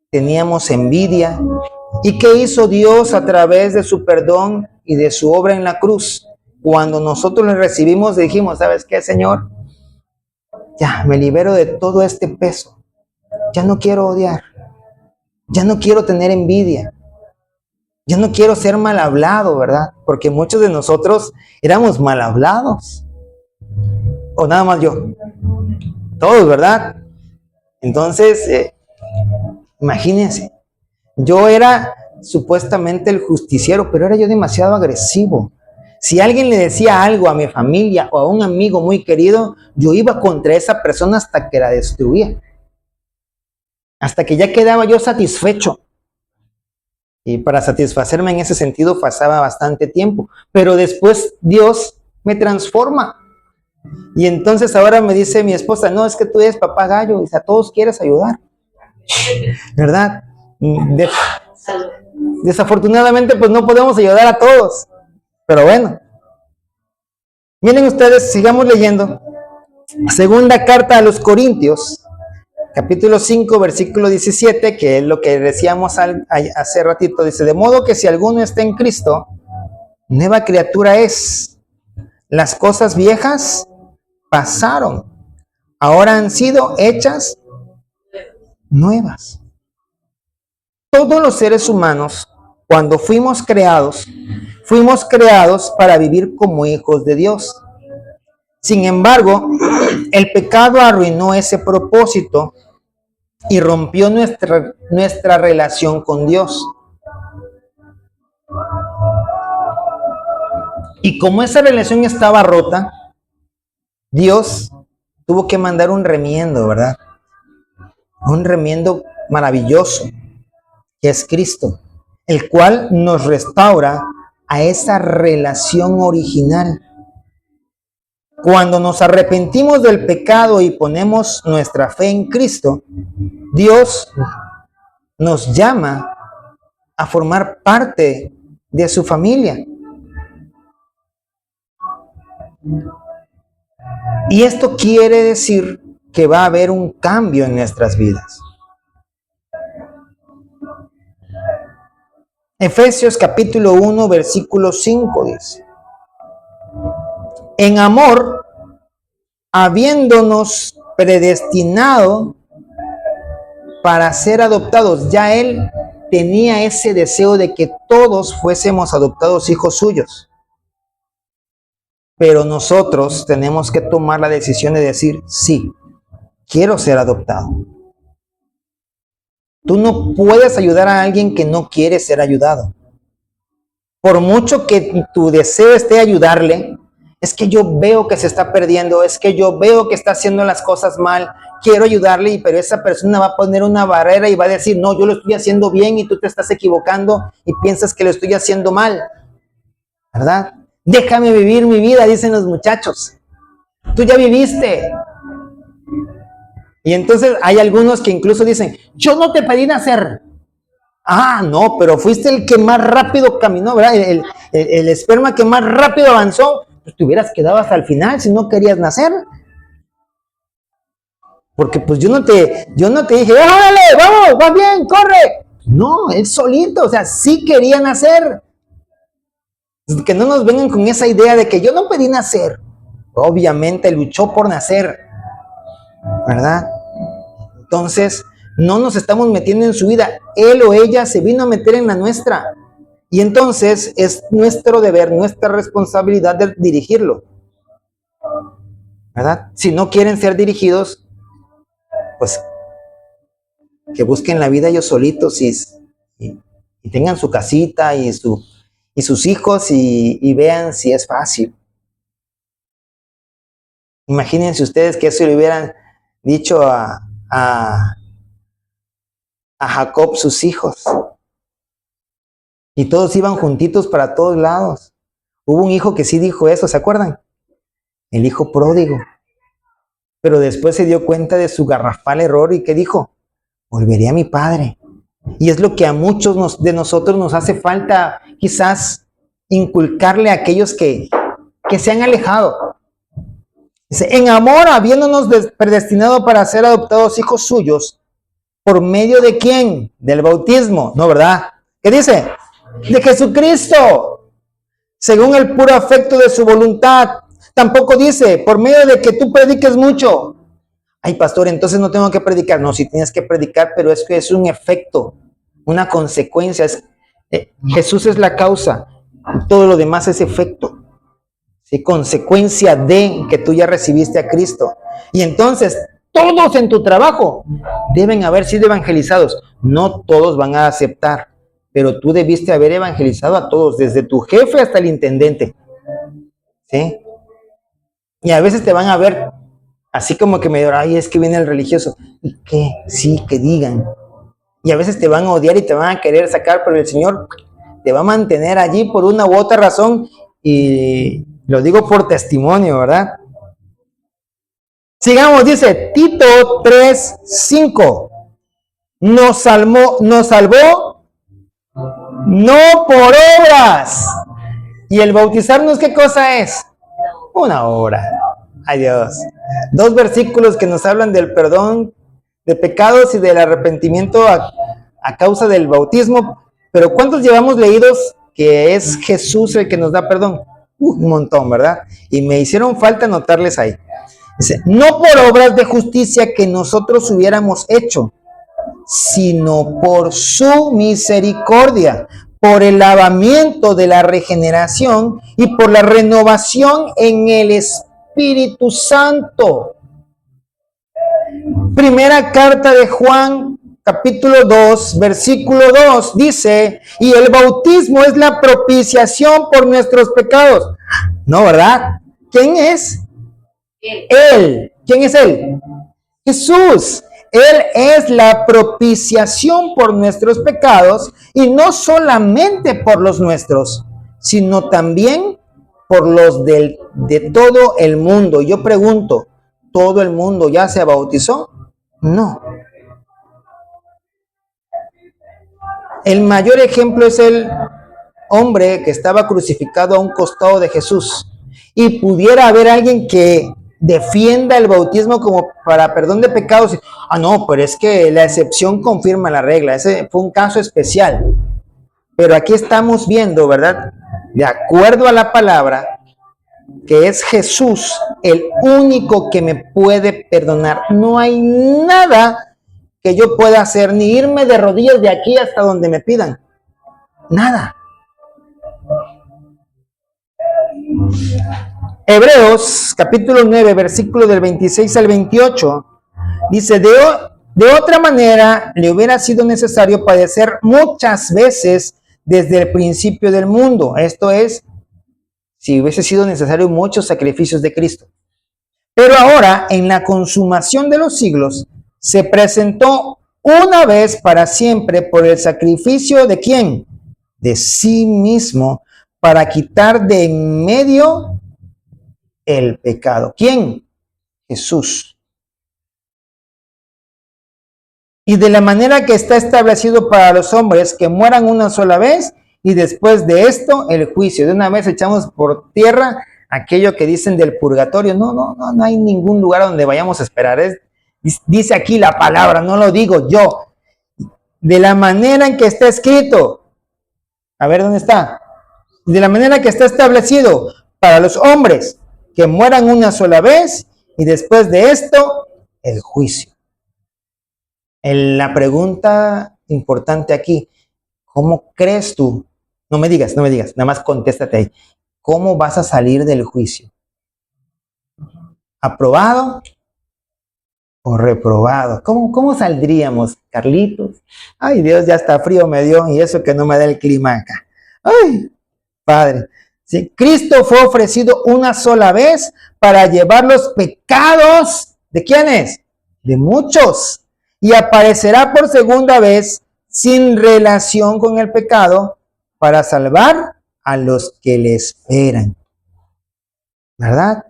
teníamos envidia. ¿Y qué hizo Dios a través de su perdón y de su obra en la cruz? Cuando nosotros le recibimos, dijimos: ¿sabes qué, Señor? Ya, me libero de todo este peso. Ya no quiero odiar. Ya no quiero tener envidia. Ya no quiero ser mal hablado, ¿verdad? Porque muchos de nosotros éramos mal hablados. O nada más yo. Todos, ¿verdad? Entonces, imagínense. Yo era supuestamente el justiciero, pero era yo demasiado agresivo. Si alguien le decía algo a mi familia o a un amigo muy querido, yo iba contra esa persona hasta que la destruía. Hasta que ya quedaba yo satisfecho. Y para satisfacerme en ese sentido pasaba bastante tiempo. Pero después Dios me transforma. Y entonces ahora me dice mi esposa: no, es que tú eres papá gallo, y a todos quieres ayudar. ¿Verdad? Desafortunadamente pues no podemos ayudar a todos. Pero bueno. Miren ustedes, sigamos leyendo. Segunda carta a los Corintios, capítulo 5, versículo 17, que es lo que decíamos hace ratito. Dice: de modo que si alguno está en Cristo, nueva criatura es. Las cosas viejas pasaron, ahora han sido hechas nuevas. Todos los seres humanos, cuando fuimos creados para vivir como hijos de Dios. Sin embargo, el pecado arruinó ese propósito y rompió nuestra relación con Dios. Y como esa relación estaba rota, Dios tuvo que mandar un remiendo, ¿verdad? Un remiendo maravilloso, que es Cristo, el cual nos restaura a esa relación original. Cuando nos arrepentimos del pecado y ponemos nuestra fe en Cristo, Dios nos llama a formar parte de su familia. Y esto quiere decir que va a haber un cambio en nuestras vidas. Efesios capítulo 1, versículo 5 dice: en amor, habiéndonos predestinado para ser adoptados. Ya Él tenía ese deseo de que todos fuésemos adoptados hijos suyos. Pero nosotros tenemos que tomar la decisión de decir: sí, quiero ser adoptado. Tú no puedes ayudar a alguien que no quiere ser ayudado. Por mucho que tu deseo esté ayudarle, es que yo veo que se está perdiendo, es que yo veo que está haciendo las cosas mal, quiero ayudarle, pero esa persona va a poner una barrera y va a decir: no, yo lo estoy haciendo bien y tú te estás equivocando y piensas que lo estoy haciendo mal, ¿verdad? Déjame vivir mi vida, dicen los muchachos. Tú ya viviste. Y entonces hay algunos que incluso dicen: yo no te pedí nacer. Ah, no, pero fuiste el que más rápido caminó, ¿verdad? El esperma que más rápido avanzó. Pues te hubieras quedado hasta el final si no querías nacer. Porque pues yo no te dije: órale, vamos, va bien, corre. No, él solito, o sea, sí quería nacer. Que no nos vengan con esa idea de que yo no pedí nacer. Obviamente luchó por nacer, ¿verdad? Entonces, no nos estamos metiendo en su vida. Él o ella se vino a meter en la nuestra. Y entonces es nuestro deber, nuestra responsabilidad de dirigirlo, ¿verdad? Si no quieren ser dirigidos, pues que busquen la vida ellos solitos y y tengan su casita y sus hijos y vean si es fácil. Imagínense ustedes que eso le hubieran dicho a Jacob sus hijos. Y todos iban juntitos para todos lados. Hubo un hijo que sí dijo eso, ¿se acuerdan? El hijo pródigo. Pero después se dio cuenta de su garrafal error y ¿qué dijo? Volveré a mi padre. Y es lo que a muchos de nosotros nos hace falta, quizás, inculcarle a aquellos que se han alejado. Dice, en amor, habiéndonos predestinado para ser adoptados hijos suyos, ¿por medio de quién? Del bautismo, ¿no, verdad? ¿Qué dice? De Jesucristo, según el puro afecto de su voluntad. Tampoco dice, por medio de que tú prediques mucho. Ay, pastor, entonces no tengo que predicar. No, sí tienes que predicar, pero es que es un efecto, una consecuencia. Jesús es la causa, todo lo demás es efecto. ¿Sí? Consecuencia de que tú ya recibiste a Cristo. Y entonces, todos en tu trabajo deben haber sido evangelizados. No todos van a aceptar, pero tú debiste haber evangelizado a todos, desde tu jefe hasta el intendente. ¿Sí? Y a veces te van a ver así como que medio, ay, es que viene el religioso. ¿Y qué? Sí, que digan. Y a veces te van a odiar y te van a querer sacar, pero el Señor te va a mantener allí por una u otra razón. Y lo digo por testimonio, ¿verdad? Sigamos, dice Tito 3:5. Nos salvó no por obras. ¿Y el bautizarnos qué cosa es? Una obra. Adiós. 2 versículos que nos hablan del perdón de pecados y del arrepentimiento a causa del bautismo. Pero ¿cuántos llevamos leídos que es Jesús el que nos da perdón? Un montón, ¿verdad? Y me hicieron falta anotarles ahí. Dice, no por obras de justicia que nosotros hubiéramos hecho, sino por su misericordia, por el lavamiento de la regeneración y por la renovación en el Espíritu Santo. Primera carta de Juan, capítulo 2, versículo 2, dice, y el bautismo es la propiciación por nuestros pecados. No, ¿verdad? ¿Quién es? Él. ¿Quién es Él? Jesús. Él es la propiciación por nuestros pecados y no solamente por los nuestros, sino también por los de todo el mundo. Yo pregunto, ¿todo el mundo ya se bautizó? No. El mayor ejemplo es el hombre que estaba crucificado a un costado de Jesús. Y pudiera haber alguien que defienda el bautismo como para perdón de pecados. Ah, no, pero es que la excepción confirma la regla. Ese fue un caso especial. Pero aquí estamos viendo, ¿verdad? De acuerdo a la palabra, que es Jesús el único que me puede perdonar. No hay nada que yo pueda hacer, ni irme de rodillas de aquí hasta donde me pidan. Nada. Hebreos, capítulo 9, versículo del 26 al 28, dice, de otra manera le hubiera sido necesario padecer muchas veces desde el principio del mundo. Esto es, si hubiese sido necesario muchos sacrificios de Cristo. Pero ahora, en la consumación de los siglos, se presentó una vez para siempre por el sacrificio de ¿quién? De sí mismo, para quitar de en medio el pecado. ¿Quién? Jesús. Y de la manera que está establecido para los hombres que mueran una sola vez y después de esto el juicio. De una vez echamos por tierra aquello que dicen del purgatorio. No hay ningún lugar donde vayamos a esperar. Dice aquí la palabra, no lo digo yo. De la manera en que está escrito. A ver, ¿dónde está? De la manera que está establecido para los hombres que mueran una sola vez y después de esto, el juicio. La pregunta importante aquí, ¿cómo crees tú? No me digas, nada más contéstate ahí. ¿Cómo vas a salir del juicio? ¿Aprobado o reprobados. ¿Cómo saldríamos, Carlitos? Ay, Dios, ya está frío me dio y eso que no me da el clima acá. Ay, Padre. Sí, Cristo fue ofrecido una sola vez para llevar los pecados. ¿De quiénes? De muchos. Y aparecerá por segunda vez sin relación con el pecado para salvar a los que le esperan. ¿Verdad?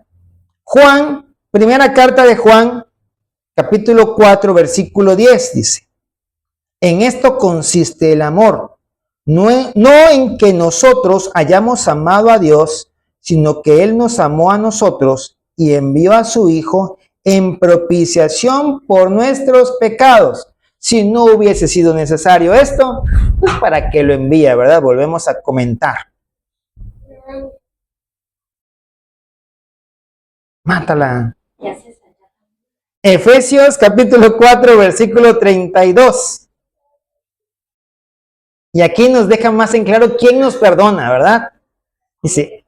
Juan, primera carta de Juan, capítulo 4, versículo 10, dice: en esto consiste el amor, no en que nosotros hayamos amado a Dios, sino que Él nos amó a nosotros y envió a su Hijo en propiciación por nuestros pecados. Si no hubiese sido necesario esto, pues para qué lo envía, ¿verdad? Volvemos a comentar. Mátala. Efesios capítulo 4, versículo 32. Y aquí nos deja más en claro quién nos perdona, ¿verdad? Dice,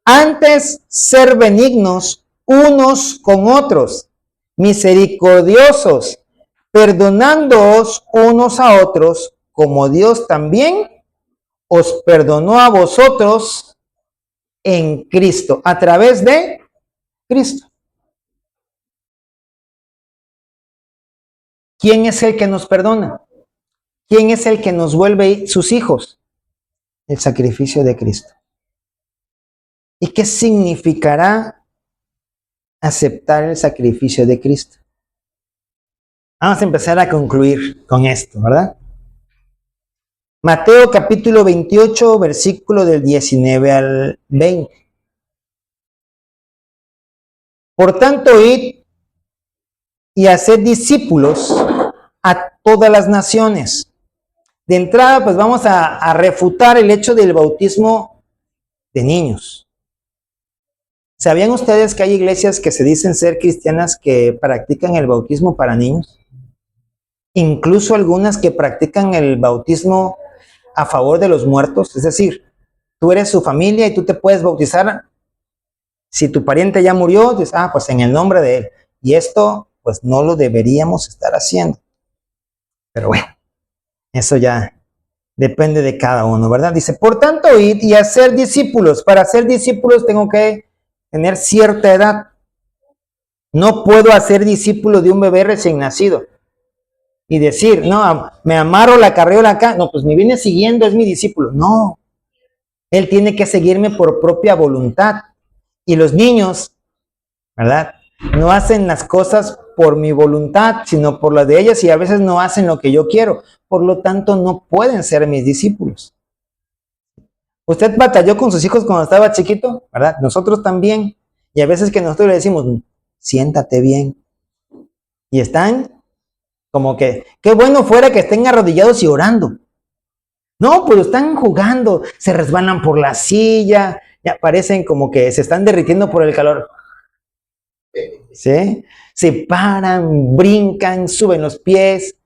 antes ser benignos unos con otros, misericordiosos, perdonándoos unos a otros, como Dios también os perdonó a vosotros en Cristo, a través de Cristo. ¿Quién es el que nos perdona? ¿Quién es el que nos vuelve sus hijos? El sacrificio de Cristo. ¿Y qué significará aceptar el sacrificio de Cristo? Vamos a empezar a concluir con esto, ¿verdad? Mateo capítulo 28, versículo del 19 al 20. Por tanto, id y haced discípulos a todas las naciones. De entrada, pues vamos a refutar el hecho del bautismo de niños. ¿Sabían ustedes que hay iglesias que se dicen ser cristianas que practican el bautismo para niños? Incluso algunas que practican el bautismo a favor de los muertos. Es decir, tú eres su familia y tú te puedes bautizar. Si tu pariente ya murió, dices, pues en el nombre de él. Y esto, pues no lo deberíamos estar haciendo. Pero bueno, eso ya depende de cada uno, ¿verdad? Dice, por tanto, id y hacer discípulos. Para ser discípulos tengo que tener cierta edad. No puedo hacer discípulo de un bebé recién nacido y decir, no, me amarro la carriola acá. No, pues me viene siguiendo, es mi discípulo. No, él tiene que seguirme por propia voluntad. Y los niños, ¿verdad? No hacen las cosas por mi voluntad, sino por la de ellos, y a veces no hacen lo que yo quiero. Por lo tanto, no pueden ser mis discípulos. Usted batalló con sus hijos cuando estaba chiquito, ¿verdad? Nosotros también. Y a veces que nosotros le decimos, siéntate bien. Y están como que, qué bueno fuera que estén arrodillados y orando. No, pues están jugando, se resbalan por la silla, ya parecen como que se están derritiendo por el calor. ¿Sí? Se paran, brincan, suben los pies.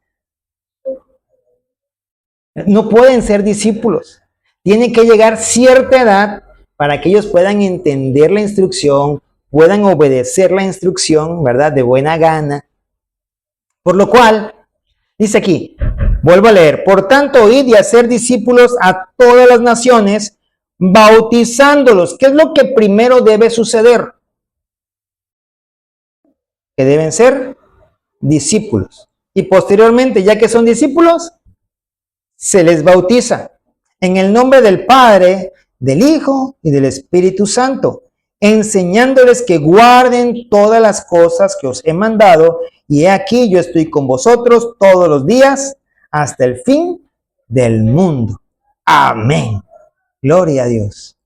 No pueden ser discípulos. Tiene que llegar cierta edad para que ellos puedan entender la instrucción, puedan obedecer la instrucción, ¿verdad? De buena gana. Por lo cual, dice aquí, vuelvo a leer, por tanto, id y hacer discípulos a todas las naciones, bautizándolos. ¿Qué es lo que primero debe suceder? Que deben ser discípulos. Y posteriormente, ya que son discípulos, se les bautiza en el nombre del Padre, del Hijo y del Espíritu Santo, enseñándoles que guarden todas las cosas que os he mandado, y he aquí yo estoy con vosotros todos los días hasta el fin del mundo. Amén. Gloria a Dios.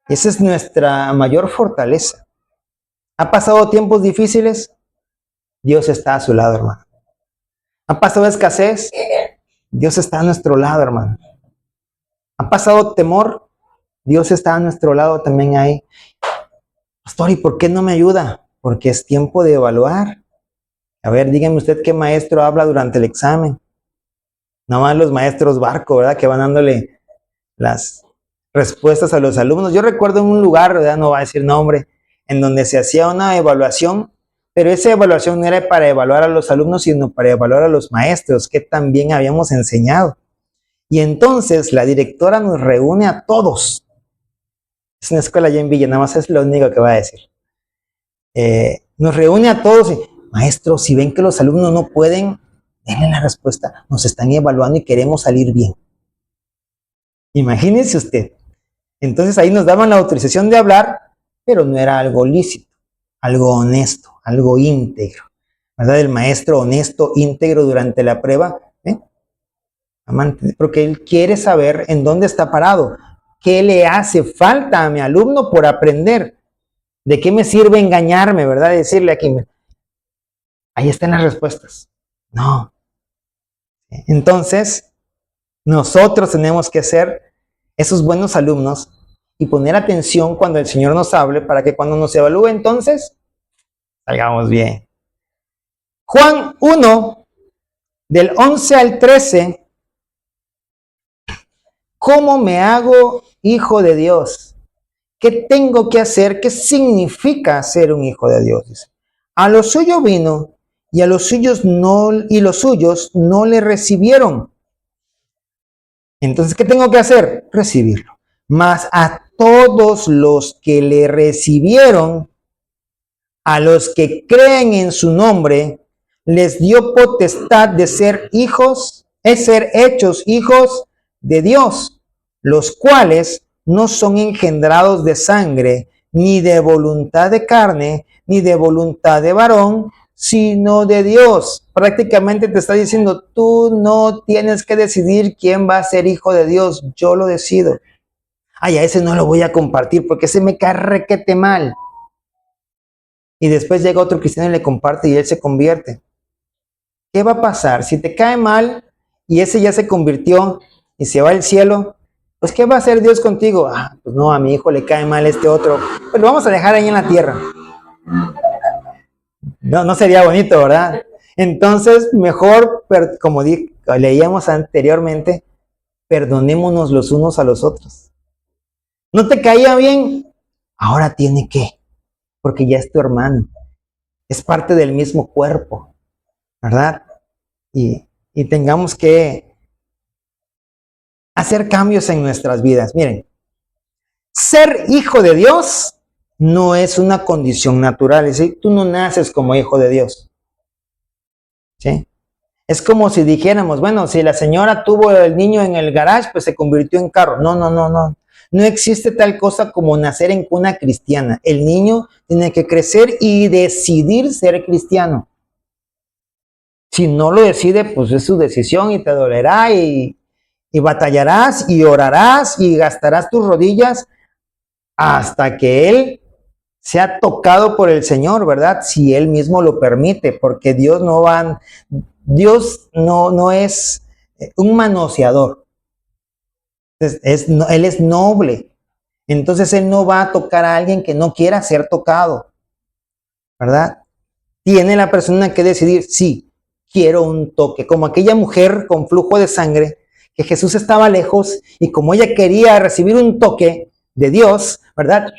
Esa es nuestra mayor fortaleza. ¿Ha pasado tiempos difíciles? Dios está a su lado, hermano. ¿Ha pasado escasez? Dios está a nuestro lado, hermano. ¿Ha pasado temor? Dios está a nuestro lado también ahí. Pastor, ¿y por qué no me ayuda? Porque es tiempo de evaluar. A ver, dígame usted qué maestro habla durante el examen. Nada más los maestros barco, ¿verdad? Que van dándole las respuestas a los alumnos. Yo recuerdo en un lugar, ¿verdad? No voy a decir nombre, en donde se hacía una evaluación Pero esa evaluación no era para evaluar a los alumnos, sino para evaluar a los maestros, que también habíamos enseñado. Y entonces la directora nos reúne a todos. Es una escuela allá en Villa, nada más es lo único que va a decir. Nos reúne a todos y, maestro, si ven que los alumnos no pueden, denle la respuesta. Nos están evaluando y queremos salir bien. Imagínese usted. Entonces ahí nos daban la autorización de hablar, pero no era algo lícito, algo honesto, algo íntegro. ¿Verdad? El maestro honesto, íntegro durante la prueba, porque él quiere saber en dónde está parado, qué le hace falta a mi alumno por aprender, de qué me sirve engañarme, ¿verdad? Decirle aquí, ahí están las respuestas. No. Entonces, nosotros tenemos que ser esos buenos alumnos y poner atención cuando el Señor nos hable para que cuando nos evalúe, entonces, salgamos bien. Juan 1, del 11 al 13, ¿cómo me hago hijo de Dios? ¿Qué tengo que hacer? ¿Qué significa ser un hijo de Dios? Dice, a lo suyo vino y a los suyos no, y los suyos no le recibieron. Entonces, ¿qué tengo que hacer? Recibirlo. Mas a todos los que le recibieron, a los que creen en su nombre, les dio potestad de ser hijos, es ser hechos hijos de Dios, los cuales no son engendrados de sangre, ni de voluntad de carne, ni de voluntad de varón, sino de Dios. Prácticamente te está diciendo, tú no tienes que decidir quién va a ser hijo de Dios, yo lo decido. Ay, a ese no lo voy a compartir porque ese me cae requete mal. Y después llega otro cristiano y le comparte y él se convierte. ¿Qué va a pasar? Si te cae mal y ese ya se convirtió y se va al cielo, pues ¿qué va a hacer Dios contigo? Ah, pues no, a mi hijo le cae mal este otro, pues lo vamos a dejar ahí en la tierra. No sería bonito, ¿verdad? Entonces, mejor, como leíamos anteriormente, perdonémonos los unos a los otros. ¿No te caía bien? Ahora tiene que, porque ya es tu hermano. Es parte del mismo cuerpo, ¿verdad? Y tengamos que hacer cambios en nuestras vidas. Miren, ser hijo de Dios no es una condición natural. Es decir, tú no naces como hijo de Dios. ¿Sí? Es como si dijéramos, bueno, si la señora tuvo el niño en el garage, pues se convirtió en carro. No. No existe tal cosa como nacer en cuna cristiana. El niño tiene que crecer y decidir ser cristiano. Si no lo decide, pues es su decisión y te dolerá y batallarás y orarás y gastarás tus rodillas hasta que él sea tocado por el Señor, ¿verdad? Si él mismo lo permite, porque Dios no es un manoseador. Él es noble. Entonces él no va a tocar a alguien que no quiera ser tocado, ¿verdad? Tiene la persona que decidir, sí, quiero un toque, como aquella mujer con flujo de sangre, que Jesús estaba lejos y como ella quería recibir un toque de Dios, ¿verdad?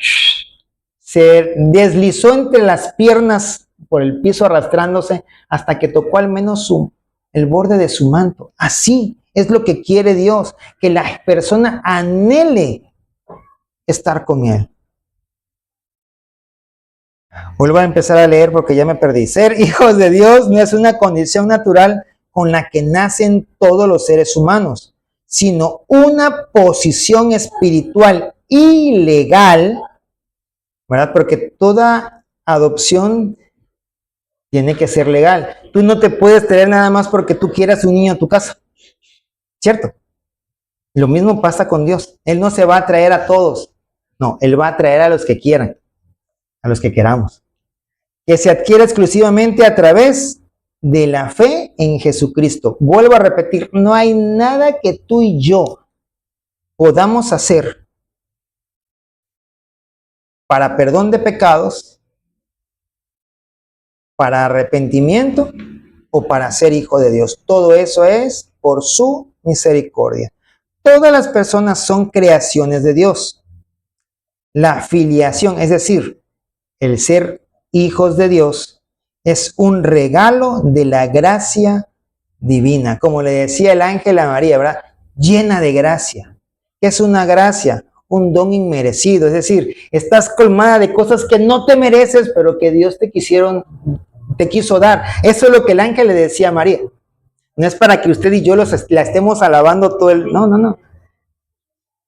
Se deslizó entre las piernas por el piso arrastrándose hasta que tocó al menos el borde de su manto. Así es lo que quiere Dios, que la persona anhele estar con Él. Vuelvo a empezar a leer porque ya me perdí. Ser hijos de Dios no es una condición natural con la que nacen todos los seres humanos, sino una posición espiritual y legal, ¿verdad? Porque toda adopción tiene que ser legal. Tú no te puedes traer nada más porque tú quieras un niño a tu casa, ¿cierto? Lo mismo pasa con Dios. Él no se va a traer a todos. No, Él va a traer a los que quieran, a los que queramos. Que se adquiere exclusivamente a través de la fe en Jesucristo. Vuelvo a repetir, no hay nada que tú y yo podamos hacer para perdón de pecados, para arrepentimiento o para ser hijo de Dios. Todo eso es por su misericordia. Todas las personas son creaciones de Dios. La filiación, es decir, el ser hijos de Dios, Es un regalo de la gracia divina. Como le decía el ángel a María, ¿verdad? Llena de gracia. ¿Qué es una gracia? Un don inmerecido. Es decir, estás colmada de cosas que no te mereces, pero que Dios te quiso dar. Eso es lo que el ángel le decía a María. No es para que usted y yo la estemos alabando todo el... No, no, no.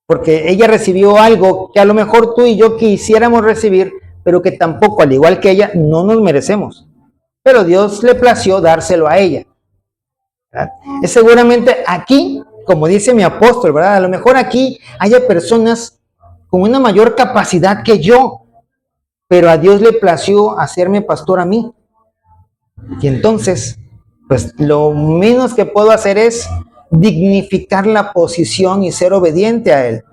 Porque ella recibió algo que a lo mejor tú y yo quisiéramos recibir, pero que tampoco, al igual que ella, no nos merecemos. Pero Dios le plació dárselo a ella. ¿Verdad? Es seguramente aquí, como dice mi apóstol, ¿verdad? A lo mejor aquí haya personas con una mayor capacidad que yo, pero a Dios le plació hacerme pastor a mí. Y entonces, pues lo menos que puedo hacer es dignificar la posición y ser obediente a Él.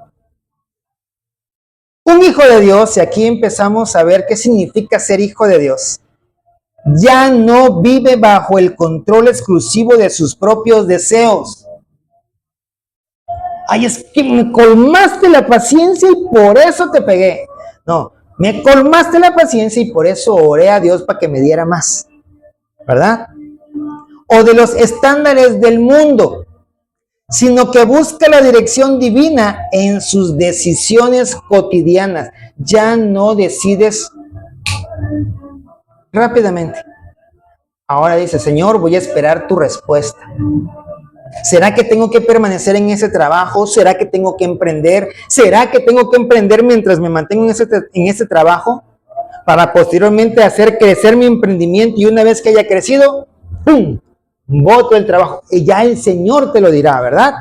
Un hijo de Dios, y aquí empezamos a ver qué significa ser hijo de Dios, ya no vive bajo el control exclusivo de sus propios deseos. Ay, es que me colmaste la paciencia y por eso te pegué. No, me colmaste la paciencia y por eso oré a Dios para que me diera más. ¿Verdad? O de los estándares del mundo, sino que busca la dirección divina en sus decisiones cotidianas. Ya no decides rápidamente. Ahora dice, Señor, voy a esperar tu respuesta. ¿Será que tengo que permanecer en ese trabajo? ¿Será que tengo que emprender? ¿Será que tengo que emprender mientras me mantengo en ese trabajo? Para posteriormente hacer crecer mi emprendimiento y una vez que haya crecido, ¡pum!, boto el trabajo. Y ya el Señor te lo dirá, ¿verdad?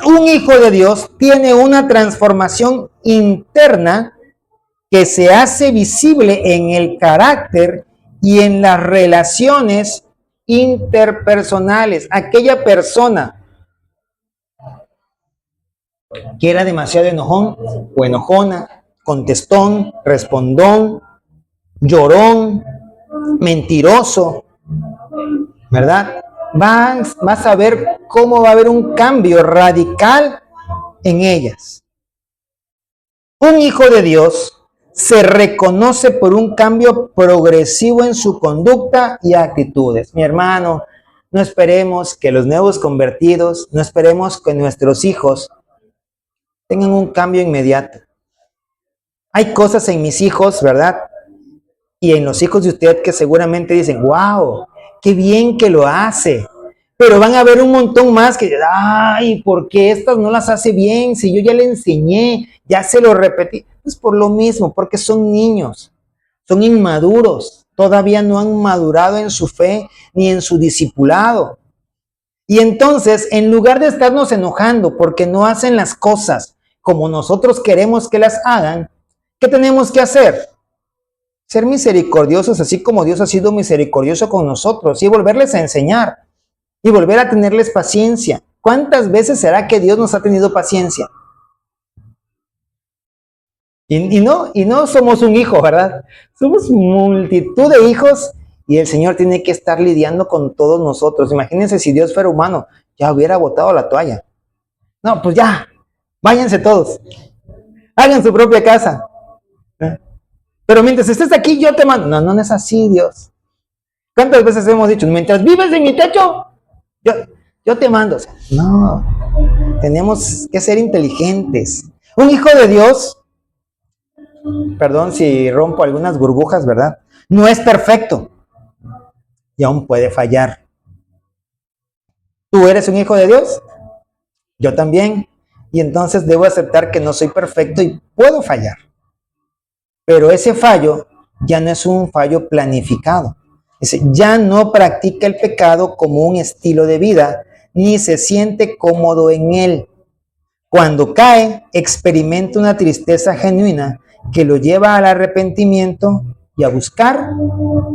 Un hijo de Dios tiene una transformación interna que se hace visible en el carácter y en las relaciones interpersonales. Aquella persona que era demasiado enojón o enojona, contestón, respondón, llorón, mentiroso, ¿verdad? Vas a ver cómo va a haber un cambio radical en ellas. Un hijo de Dios se reconoce por un cambio progresivo en su conducta y actitudes. Mi hermano, no esperemos que los nuevos convertidos, no esperemos que nuestros hijos tengan un cambio inmediato. Hay cosas en mis hijos, ¿verdad? Y en los hijos de usted que seguramente dicen, wow, qué bien que lo hace. Pero van a haber un montón más que, ay, ¿por qué estas no las hace bien? Si yo ya le enseñé, ya se lo repetí. Pues por lo mismo, porque son niños, son inmaduros, todavía no han madurado en su fe ni en su discipulado. Y entonces, en lugar de estarnos enojando porque no hacen las cosas como nosotros queremos que las hagan, ¿qué tenemos que hacer? Ser misericordiosos, así como Dios ha sido misericordioso con nosotros, y volverles a enseñar, y volver a tenerles paciencia. ¿Cuántas veces será que Dios nos ha tenido paciencia? Y no somos un hijo, ¿verdad? Somos multitud de hijos, y el Señor tiene que estar lidiando con todos nosotros. Imagínense si Dios fuera humano, ya hubiera botado la toalla. No, pues ya, váyanse todos, hagan su propia casa. Pero mientras estés aquí, yo te mando. No es así, Dios. ¿Cuántas veces hemos dicho, mientras vives en mi techo, yo te mando? O sea, no, tenemos que ser inteligentes. Un hijo de Dios, perdón si rompo algunas burbujas, ¿verdad? No es perfecto y aún puede fallar. ¿Tú eres un hijo de Dios? Yo también. Y entonces debo aceptar que no soy perfecto y puedo fallar. Pero ese fallo ya no es un fallo planificado. Ya no practica el pecado como un estilo de vida, ni se siente cómodo en él. Cuando cae, experimenta una tristeza genuina que lo lleva al arrepentimiento y a buscar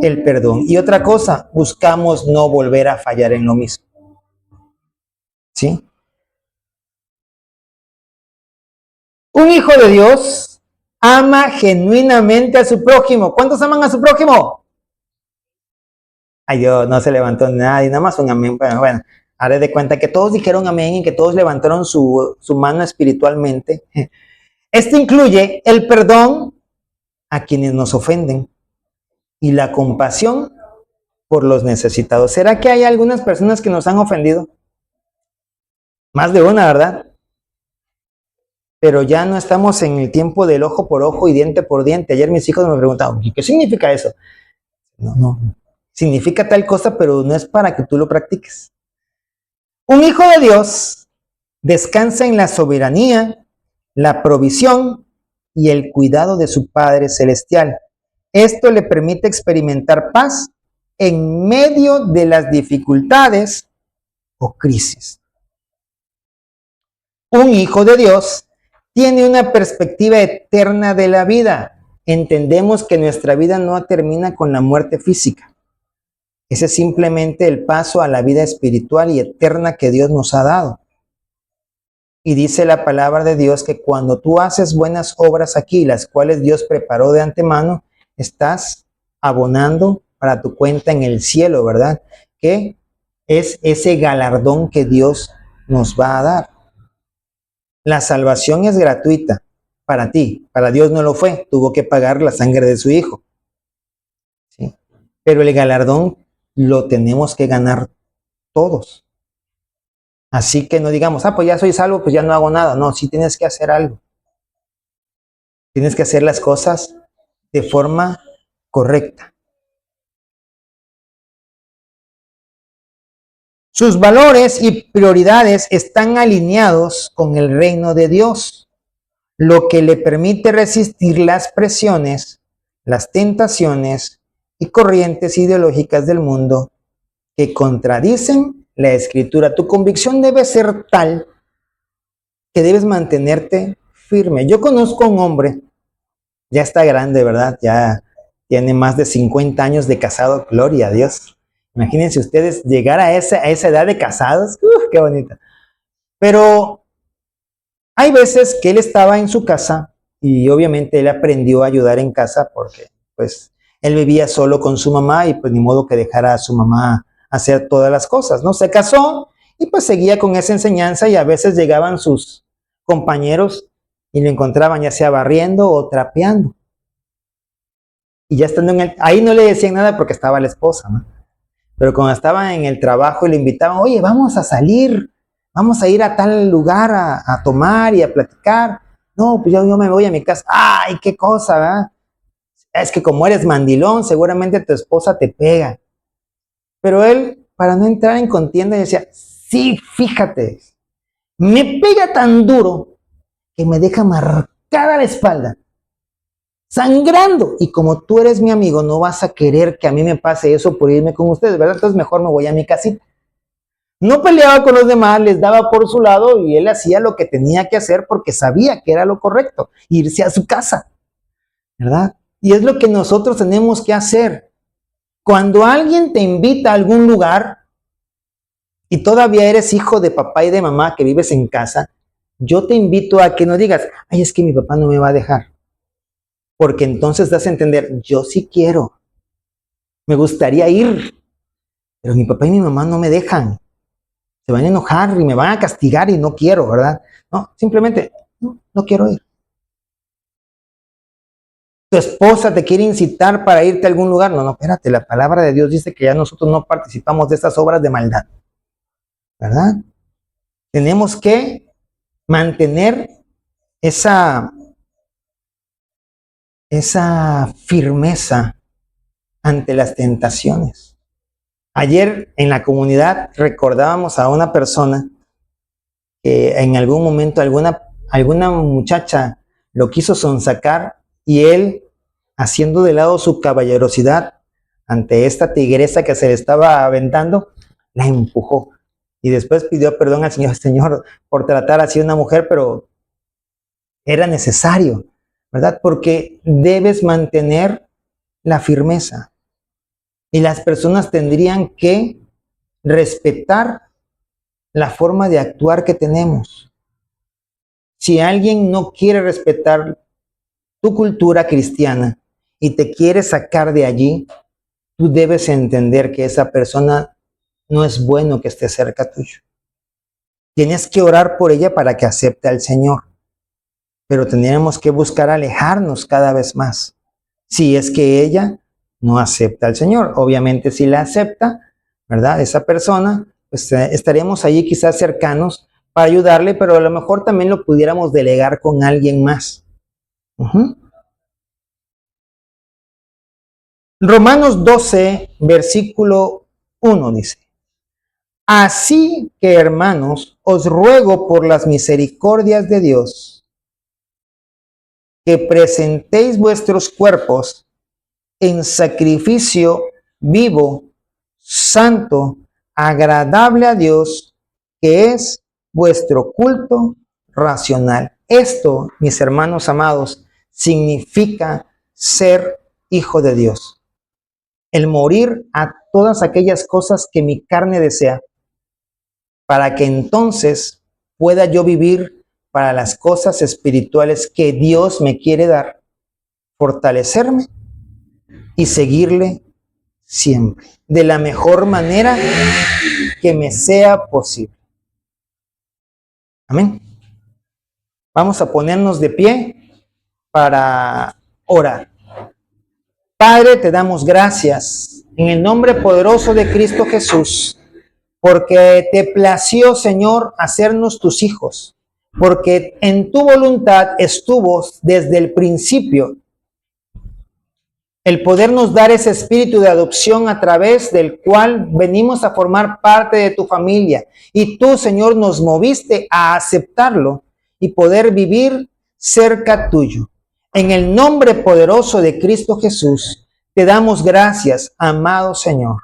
el perdón. Y otra cosa, buscamos no volver a fallar en lo mismo. ¿Sí? Un hijo de Dios ama genuinamente a su prójimo. ¿Cuántos aman a su prójimo? Ay, Dios, no se levantó nadie, nada más un amén. Bueno, haré de cuenta que todos dijeron amén y que todos levantaron su mano espiritualmente. Esto incluye el perdón a quienes nos ofenden, y la compasión por los necesitados. ¿Será que hay algunas personas que nos han ofendido? Más de una, ¿verdad? Pero ya no estamos en el tiempo del ojo por ojo y diente por diente. Ayer mis hijos me preguntaban, ¿qué significa eso? No. Significa tal cosa, pero no es para que tú lo practiques. Un hijo de Dios descansa en la soberanía, la provisión y el cuidado de su Padre Celestial. Esto le permite experimentar paz en medio de las dificultades o crisis. Un hijo de Dios tiene una perspectiva eterna de la vida. Entendemos que nuestra vida no termina con la muerte física. Ese es simplemente el paso a la vida espiritual y eterna que Dios nos ha dado. Y dice la palabra de Dios que cuando tú haces buenas obras aquí, las cuales Dios preparó de antemano, estás abonando para tu cuenta en el cielo, ¿verdad? Que es ese galardón que Dios nos va a dar. La salvación es gratuita para ti, para Dios no lo fue, tuvo que pagar la sangre de su Hijo. ¿Sí? Pero el galardón lo tenemos que ganar todos. Así que no digamos, pues ya soy salvo, pues ya no hago nada. No, sí tienes que hacer algo. Tienes que hacer las cosas de forma correcta. Sus valores y prioridades están alineados con el reino de Dios, lo que le permite resistir las presiones, las tentaciones y corrientes ideológicas del mundo que contradicen la Escritura. Tu convicción debe ser tal que debes mantenerte firme. Yo conozco a un hombre, ya está grande, ¿verdad? Ya tiene más de 50 años de casado, gloria a Dios. Imagínense ustedes llegar a esa edad de casados, qué bonito. Pero hay veces que él estaba en su casa y obviamente él aprendió a ayudar en casa porque pues él vivía solo con su mamá y pues ni modo que dejara a su mamá hacer todas las cosas, ¿no? Se casó y pues seguía con esa enseñanza y a veces llegaban sus compañeros y lo encontraban ya sea barriendo o trapeando. Y ya estando ahí no le decían nada porque estaba la esposa, ¿no? Pero cuando estaba en el trabajo y le invitaban, oye, vamos a salir, vamos a ir a tal lugar a tomar y a platicar. No, pues yo me voy a mi casa. Ay, qué cosa, ¿verdad? Es que como eres mandilón, seguramente tu esposa te pega. Pero él, para no entrar en contienda, decía, sí, fíjate, me pega tan duro que me deja marcada la espalda, sangrando. Y como tú eres mi amigo, no vas a querer que a mí me pase eso por irme con ustedes, ¿verdad? Entonces mejor me voy a mi casita. No peleaba con los demás, les daba por su lado y él hacía lo que tenía que hacer porque sabía que era lo correcto, irse a su casa, ¿verdad? Y es lo que nosotros tenemos que hacer. Cuando alguien te invita a algún lugar y todavía eres hijo de papá y de mamá que vives en casa, yo te invito a que no digas, ay, es que mi papá no me va a dejar. Porque entonces das a entender, yo sí quiero, me gustaría ir, pero mi papá y mi mamá no me dejan. Se van a enojar y me van a castigar y no quiero, ¿verdad? No, simplemente, no quiero ir. Tu esposa te quiere incitar para irte a algún lugar. No, espérate, la palabra de Dios dice que ya nosotros no participamos de estas obras de maldad, ¿verdad? Tenemos que mantener esa firmeza ante las tentaciones. Ayer en la comunidad recordábamos a una persona que en algún momento alguna muchacha lo quiso sonsacar y él, haciendo de lado su caballerosidad ante esta tigresa que se le estaba aventando, la empujó. Y después pidió perdón al Señor, por tratar así a una mujer, pero era necesario, ¿verdad? Porque debes mantener la firmeza. Y las personas tendrían que respetar la forma de actuar que tenemos. Si alguien no quiere respetar tu cultura cristiana y te quiere sacar de allí, tú debes entender que esa persona no es bueno que esté cerca tuyo. Tienes que orar por ella para que acepte al Señor, pero tenemos que buscar alejarnos cada vez más. Si es que ella no acepta al Señor. Obviamente si la acepta, ¿verdad? Esa persona, pues estaríamos allí quizás cercanos para ayudarle, pero a lo mejor también lo pudiéramos delegar con alguien más. Romanos 12, versículo 1 dice: Así que, hermanos, os ruego por las misericordias de Dios, que presentéis vuestros cuerpos en sacrificio vivo, santo, agradable a Dios, que es vuestro culto racional. Esto, mis hermanos amados, significa ser hijo de Dios. El morir a todas aquellas cosas que mi carne desea, para que entonces pueda yo vivir para las cosas espirituales que Dios me quiere dar, fortalecerme y seguirle siempre, de la mejor manera que me sea posible. Amén. Vamos a ponernos de pie para orar. Padre, te damos gracias en el nombre poderoso de Cristo Jesús, porque te plació, Señor, hacernos tus hijos, porque en tu voluntad estuvo desde el principio el podernos dar ese espíritu de adopción a través del cual venimos a formar parte de tu familia. Y tú, Señor, nos moviste a aceptarlo y poder vivir cerca tuyo. En el nombre poderoso de Cristo Jesús, te damos gracias, amado Señor.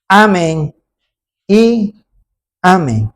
Amén y amén.